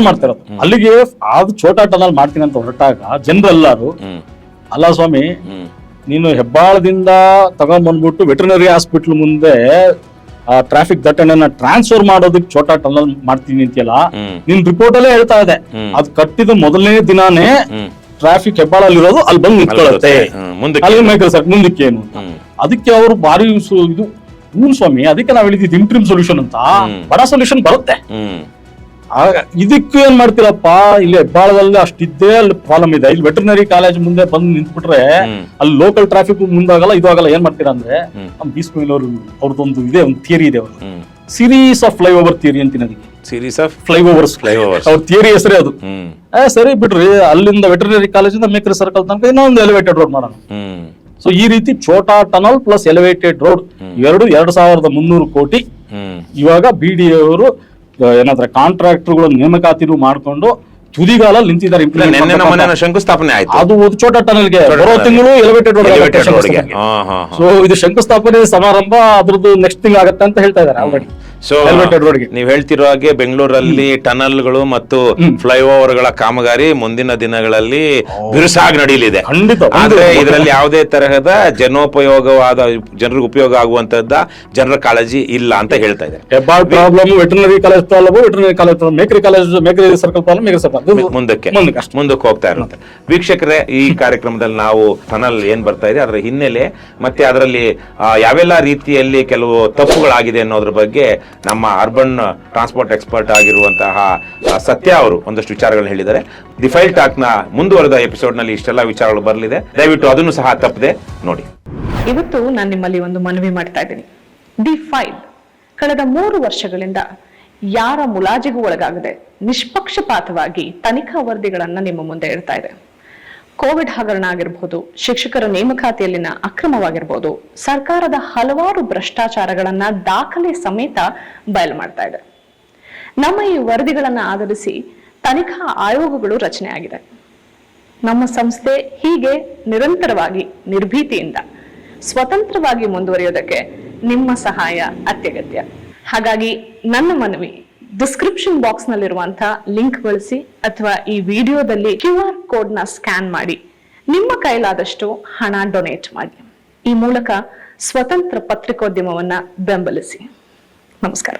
ಮಾಡ್ತಿರೋದು. ಅಲ್ಲಿಗೆ ಅದು ಛೋಟಾ ಟನಲ್ ಮಾಡ್ತೀನಿ ಅಂತ ಹೊರಟಾಗ ಜನರೆಲ್ಲರೂ, ಅಲ್ಲ ಸ್ವಾಮಿ, ನೀನು ಹೆಬ್ಬಾಳದಿಂದ ತಗೊಂಡ್ಬಂದ್ಬಿಟ್ಟು ವೆಟರ್ನರಿ ಹಾಸ್ಪಿಟಲ್ ಮುಂದೆ ಟ್ರಾಫಿಕ್ ದಟ್ಟಣೆನ ಟ್ರಾನ್ಸ್ಫರ್ ಮಾಡೋದಕ್ಕೆ ಛೋಟಾ ಟನಲ್ ಮಾಡ್ತೀನಿ ಅಂತೀಯಲ್ಲ, ನಿನ್ ರಿಪೋರ್ಟ್ ಅಲ್ಲೇ ಹೇಳ್ತಾ ಇದೆ ಅದು ಕಟ್ಟಿದ ಮೊದಲನೇ ದಿನಾನೇ ಟ್ರಾಫಿಕ್ ಹೆಬ್ಬಾಳಲ್ಲಿರೋದು ಅಲ್ಲಿ ಬಂದು ನಿಂತ್ಕೊಳ್ಳುತ್ತೆ, ಅಲ್ಲಿ ಮೈಕಲ್ ಸರ್ ಮುಂದಕ್ಕೆ ಏನು. ಅದಕ್ಕೆ ಅವರು ಬಾರಿ ಇದು ಸ್ವಾಮಿ, ಅದಕ್ಕೆ ನಾವ್ ಹೇಳಿದ್ದು ಇಂಟ್ರಿಮ್ ಸೊಲ್ಯೂಷನ್ ಅಂತ. ಬಡ ಸೊಲ್ಯೂಷನ್ ಬರುತ್ತೆ. ಇದಕ್ಕೂ ಏನ್ ಮಾಡ್ತೀರಪ್ಪ, ಇಲ್ಲಿ ಹೆಬ್ಬಾಳದಲ್ಲಿ ಅಷ್ಟಿದ್ದೇ ಅಲ್ಲಿ ಪ್ರಾಬ್ಲಮ್ ಇದೆ. ಇಲ್ಲಿ ವೆಟರ್ನರಿ ಕಾಲೇಜ್ ಮುಂದೆ ಬಂದು ನಿಂತ್ಬಿಟ್ರೆ ಅಲ್ಲಿ ಲೋಕಲ್ ಟ್ರಾಫಿಕ್ ಮುಂದಾಗಲ್ಲ, ಇದು ಆಗಲ್ಲ. ಏನ್ ಮಾಡ್ತೀರಾ ಅಂದ್ರೆ, ನಮ್ಮ BSMIL ಅವರು ಅವ್ರದ್ದೊಂದು ಇದೆ, ಒಂದು ಥಿಯರಿ ಇದೆ, ಅವ್ರು ಸೀರೀಸ್ ಆಫ್ ಫ್ಲೈಓವರ್ ಥಿಯರಿ ಅಂತೀನಿ. ಅದಕ್ಕೆ ಸೀರೀಸ್ ಆಫ್ ಫ್ಲೈಓವರ್ಸ್ ಅವ್ರ ಥಿಯರಿ ಹೆಸರೇ ಅದು. ಸರಿ ಬಿಡ್ರಿ, ಅಲ್ಲಿಂದ ವೆಟರ್ನರಿ ಕಾಲೇಜಿಂದ ಮೇಕರಿ ಸರ್ಕಲ್ ತನಕ ಇನ್ನೊಂದು ಎಲಿವೇಟೆಡ್ ರೋಡ್ ಮಾಡೋಣ. ಸೊ ಈ ರೀತಿ ಛೋಟಾ ಟನಲ್ ಪ್ಲಸ್ ಎಲಿವೇಟೆಡ್ ರೋಡ್ 2,300 ಕೋಟಿ ಇವಾಗ BDA ಅವರು ಏನಾದ್ರೆ ಕಾಂಟ್ರಾಕ್ಟರ್ಗಳು ನೇಮಕಾತಿರು ಮಾಡ್ಕೊಂಡು ತುದಿಗಾಲ ನಿಂತಿದ್ದಾರೆ. ಶಂಕುಸ್ಥಾಪನೆ ಆಯ್ತು. ಅದು ಛೋಟಾ ಟನಲ್ಗೆ ಬರೋ ತಿಂಗಳು ಎಲಿವೇಟೆಡ್ ರೋಡ್. ಸೊ ಇದು ಶಂಕುಸ್ಥಾಪನೆ ಸಮಾರಂಭ ಅದ್ರದ್ದು ನೆಕ್ಸ್ಟ್ ತಿಂಗ್ ಆಗುತ್ತೆ ಅಂತ ಹೇಳ್ತಾ ಇದ್ದಾರೆ ಆಲ್ರೆಡಿ. ಸೊ ನೀವ್ ಹೇಳ್ತಿರೋ ಹಾಗೆ ಬೆಂಗಳೂರಲ್ಲಿ ಟನಲ್ಗಳು ಮತ್ತು ಫ್ಲೈಓವರ್ ಗಳ ಕಾಮಗಾರಿ ಮುಂದಿನ ದಿನಗಳಲ್ಲಿ ಬಿರುಸಾಗಿ ನಡೆಯಲಿದೆ. ಆದ್ರೆ ಇದರಲ್ಲಿ ಯಾವುದೇ ತರಹದ ಜನರಿಗೆ ಉಪಯೋಗ ಆಗುವಂತದ್ದ ಜನರ ಕಾಳಜಿ ಇಲ್ಲ ಅಂತ ಹೇಳ್ತಾ ಇದ್ದಾರೆ. Hebbal problem, veterinary college problem, veterinary college, Mekhri circle problem, Mekhri circle ಮುಂದಕ್ಕೆ ಹೋಗ್ತಾ ಇರುತ್ತೆ. ವೀಕ್ಷಕರೇ, ಈ ಕಾರ್ಯಕ್ರಮದಲ್ಲಿ ನಾವು ಟನಲ್ ಏನ್ ಬರ್ತಾ ಇದೆ ಅದರ ಹಿನ್ನೆಲೆ ಮತ್ತೆ ಅದರಲ್ಲಿ ಯಾವೆಲ್ಲ ರೀತಿಯಲ್ಲಿ ಕೆಲವು ತಪ್ಪುಗಳಾಗಿದೆ ಅನ್ನೋದ್ರ ಬಗ್ಗೆ ನಮ್ಮ ಅರ್ಬನ್ ಟ್ರಾನ್ಸ್ಪೋರ್ಟ್ ಎಕ್ಸ್ಪರ್ಟ್ ಆಗಿರುವಂತಹ ಸತ್ಯ ಅವರು ಒಂದಷ್ಟು ವಿಚಾರಗಳನ್ನ ಹೇಳಿದ್ದಾರೆ. ದಿ ಫೈಲ್ ಟಾಕ್ ನ ಮುಂದುವರೆದ ಎಪಿಸೋಡ್ ನಲ್ಲಿ ಇಷ್ಟೆಲ್ಲ ವಿಚಾರಗಳು ಬರಲಿದೆ. ದಯವಿಟ್ಟು ಅದನ್ನು ಸಹ ತಪ್ಪದೆ ನೋಡಿ. ಇವತ್ತು ನಾನು ನಿಮ್ಮಲ್ಲಿ ಒಂದು ಮನವಿ ಮಾಡ್ತಾ ಇದ್ದೀನಿ. ದಿ ಫೈಲ್ ಕಳೆದ 3 ವರ್ಷಗಳಿಂದ ಯಾರ ಮುಲಾಜಿಗೂ ಒಳಗಾಗದೆ ನಿಷ್ಪಕ್ಷಪಾತವಾಗಿ ತನಿಖಾ ವರದಿಗಳನ್ನ ನಿಮ್ಮ ಮುಂದೆ ಇಡ್ತಾ ಇದೆ. ಕೋವಿಡ್ ಹಗರಣ ಆಗಿರಬಹುದು, ಶಿಕ್ಷಕರ ನೇಮಕಾತಿಯಲ್ಲಿನ ಅಕ್ರಮವಾಗಿರ್ಬೋದು, ಸರ್ಕಾರದ ಹಲವಾರು ಭ್ರಷ್ಟಾಚಾರಗಳನ್ನ ದಾಖಲೆ ಸಮೇತ ಬಯಲು ಮಾಡ್ತಾ ಇದೆ. ನಮ್ಮ ಈ ವರದಿಗಳನ್ನ ಆಧರಿಸಿ ತನಿಖಾ ಆಯೋಗಗಳು ರಚನೆ ಆಗಿದೆ. ನಮ್ಮ ಸಂಸ್ಥೆ ಹೀಗೆ ನಿರಂತರವಾಗಿ ನಿರ್ಭೀತಿಯಿಂದ ಸ್ವತಂತ್ರವಾಗಿ ಮುಂದುವರಿಯೋದಕ್ಕೆ ನಿಮ್ಮ ಸಹಾಯ ಅತ್ಯಗತ್ಯ. ಹಾಗಾಗಿ ನನ್ನ ಮನವಿ, ಡಿಸ್ಕ್ರಿಪ್ಷನ್ ಬಾಕ್ಸ್ ನಲ್ಲಿರುವಂತಹ ಲಿಂಕ್ ಬಳಸಿ ಅಥವಾ ಈ ವಿಡಿಯೋದಲ್ಲಿ QR ಕೋಡ್ ನ ಸ್ಕ್ಯಾನ್ ಮಾಡಿ ನಿಮ್ಮ ಕೈಲಾದಷ್ಟು ಹಣ ಡೊನೇಟ್ ಮಾಡಿ. ಈ ಮೂಲಕ ಸ್ವತಂತ್ರ ಪತ್ರಿಕೋದ್ಯಮವನ್ನ ಬೆಂಬಲಿಸಿ. ನಮಸ್ಕಾರ.